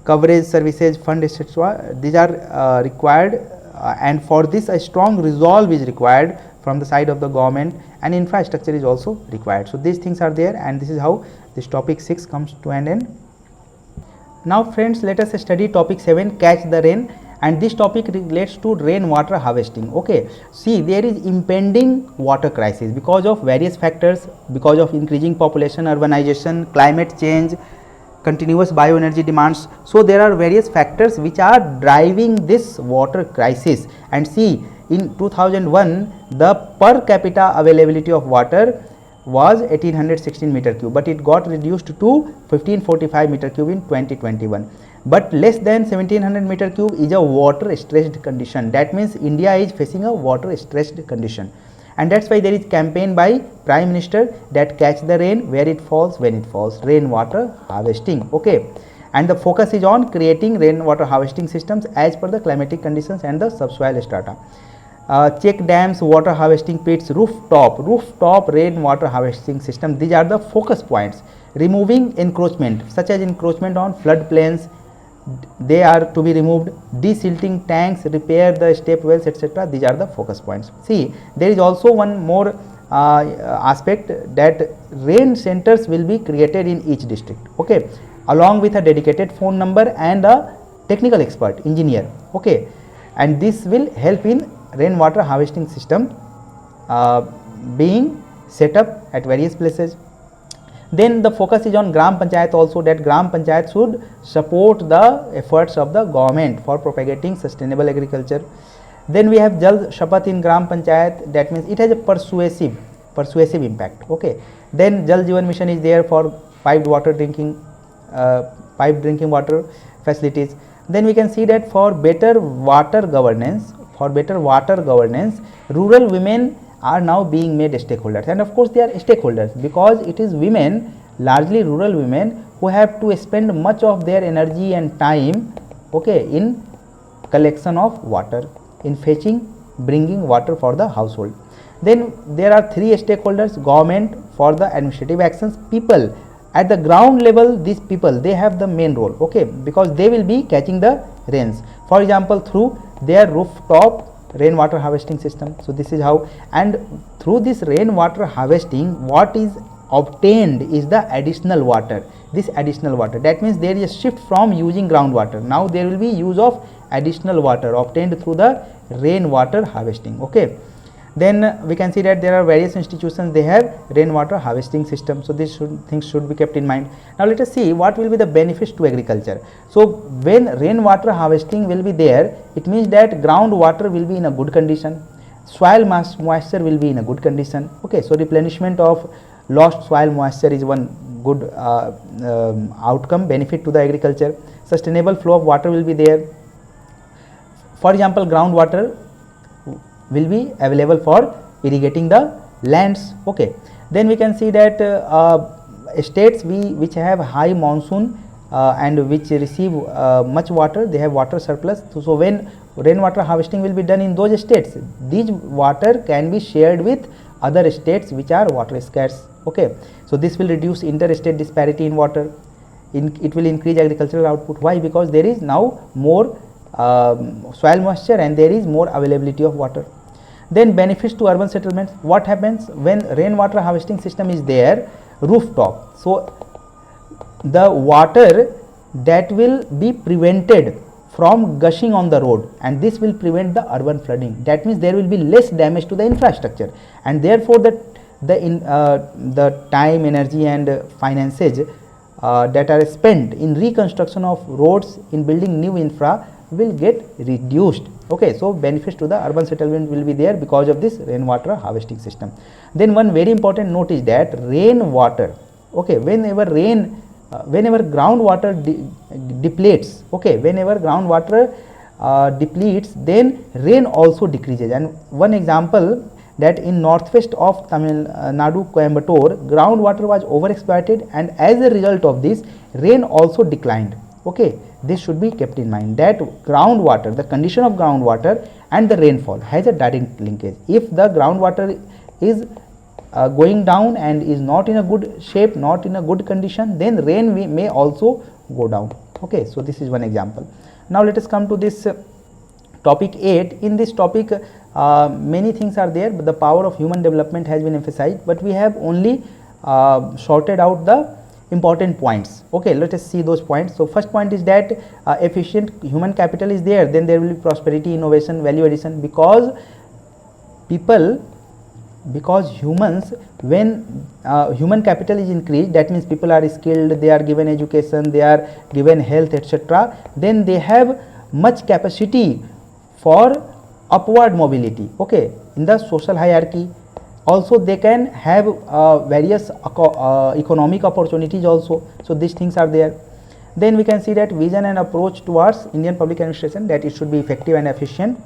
Coverage, services, fund, etc. These are required, and for this a strong resolve is required from the side of the government, and infrastructure is also required. So these things are there, and this is how this topic 6 comes to an end. Now friends, let us study topic 7, catch the rain, and this topic relates to rainwater harvesting. Okay, see, there is impending water crisis because of various factors, because of increasing population, urbanization, climate change, continuous bioenergy demands. So there are various factors which are driving this water crisis. And see, in 2001 the per capita availability of water was 1816 meter cube, but it got reduced to 1545 meter cube in 2021. But less than 1700 meter cube is a water stressed condition. That means India is facing a water stressed condition, and that's why there is campaign by Prime Minister that catch the rain where it falls, when it falls, rainwater harvesting. Okay, and the focus is on creating rainwater harvesting systems as per the climatic conditions and the subsoil strata. Check dams, water harvesting pits, rooftop rainwater harvesting system, these are the focus points. Removing encroachment, such as encroachment on floodplains, they are to be removed. Desilting tanks, repair the step wells, etc. These are the focus points. See, there is also one more aspect, that rain centers will be created in each district. Okay, along with a dedicated phone number and a technical expert engineer. Okay, and this will help in rainwater harvesting system being set up at various places. Then the focus is on Gram Panchayat also, that Gram Panchayat should support the efforts of the government for propagating sustainable agriculture. Then we have Jal Shapath in Gram Panchayat, that means it has a persuasive impact. Okay, then Jal Jeevan Mission is there for piped drinking water facilities. Then we can see that for better water governance, rural women are now being made stakeholders, and of course they are stakeholders because it is women, largely rural women, who have to spend much of their energy and time, okay, in collection of water, in fetching, bringing water for the household. Then there are three stakeholders: government for the administrative actions, people at the ground level, these people, they have the main role, okay, because they will be catching the rains, for example through their rooftop rainwater harvesting system. So this is how, and through this rainwater harvesting, what is obtained is the additional water. This additional water, that means there is a shift from using groundwater, now there will be use of additional water obtained through the rainwater harvesting. Okay, Then we can see that there are various institutions, they have rainwater harvesting system. So these things should be kept in mind. Now let us see what will be the benefits to agriculture. So when rainwater harvesting will be there, it means that groundwater will be in a good condition, soil moisture will be in a good condition. Okay, so replenishment of lost soil moisture is one good outcome, benefit to the agriculture. Sustainable flow of water will be there. For example, groundwater will be available for irrigating the lands. Okay, then we can see that states which have high monsoon and which receive much water, they have water surplus. So when rainwater harvesting will be done in those states, these water can be shared with other states which are water scarce. Okay, so this will reduce interstate disparity in water. It will increase agricultural output. Why? Because there is now more soil moisture and there is more availability of water. Then benefits to urban settlements. What happens when rainwater harvesting system is there, rooftop? So the water that will be prevented from gushing on the road, and this will prevent the urban flooding. That means there will be less damage to the infrastructure, and therefore the time, energy and finances that are spent in reconstruction of roads, in building new infra, will get reduced. Okay, so benefits to the urban settlement will be there because of this rainwater harvesting system. Then one very important note is that rainwater, okay, whenever groundwater depletes, okay, whenever groundwater depletes, then rain also decreases. And one example, that in northwest of Tamil Nadu, Coimbatore, groundwater was overexploited, and as a result of this, rain also declined. Okay, this should be kept in mind, that groundwater, the condition of groundwater and the rainfall has a direct linkage. If the groundwater is going down and is not in a good shape, not in a good condition, then rain may also go down. Okay, so this is one example. Now let us come to this topic 8. In this topic many things are there, but the power of human development has been emphasized, but we have only sorted out the important points. Okay, let us see those points. So first point is that efficient human capital is there, then there will be prosperity, innovation, value addition, because humans, when human capital is increased, that means people are skilled, they are given education, they are given health, etc., then they have much capacity for upward mobility, okay, in the social hierarchy. Also they can have various economic opportunities also. So these things are there. Then we can see that vision and approach towards Indian public administration, that it should be effective and efficient,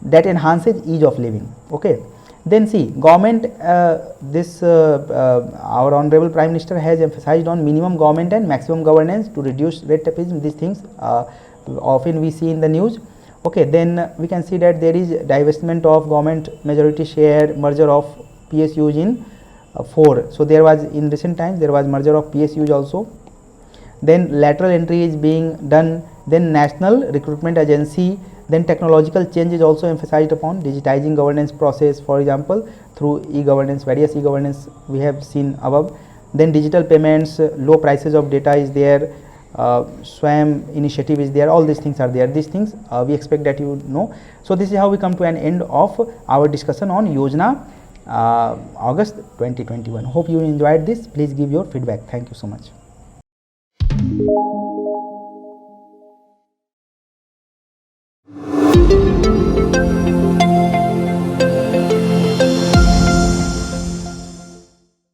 that enhances ease of living. Okay, then see, government, our honorable Prime Minister has emphasized on minimum government and maximum governance to reduce red tapeism. These things often we see in the news. Okay, then we can see that there is divestment of government majority share, merger of PSUs in 4. So there was, in recent times there was merger of PSUs also. Then lateral entry is being done. Then national recruitment agency. Then technological change is also emphasized upon, digitizing governance process, for example through e-governance, various e-governance we have seen above. Then digital payments, low prices of data is there, SWAM initiative is there, all these things are there. These things we expect that you know. So this is how we come to an end of our discussion on Yojana August 2021. Hope you enjoyed this. Please give your feedback. Thank you so much.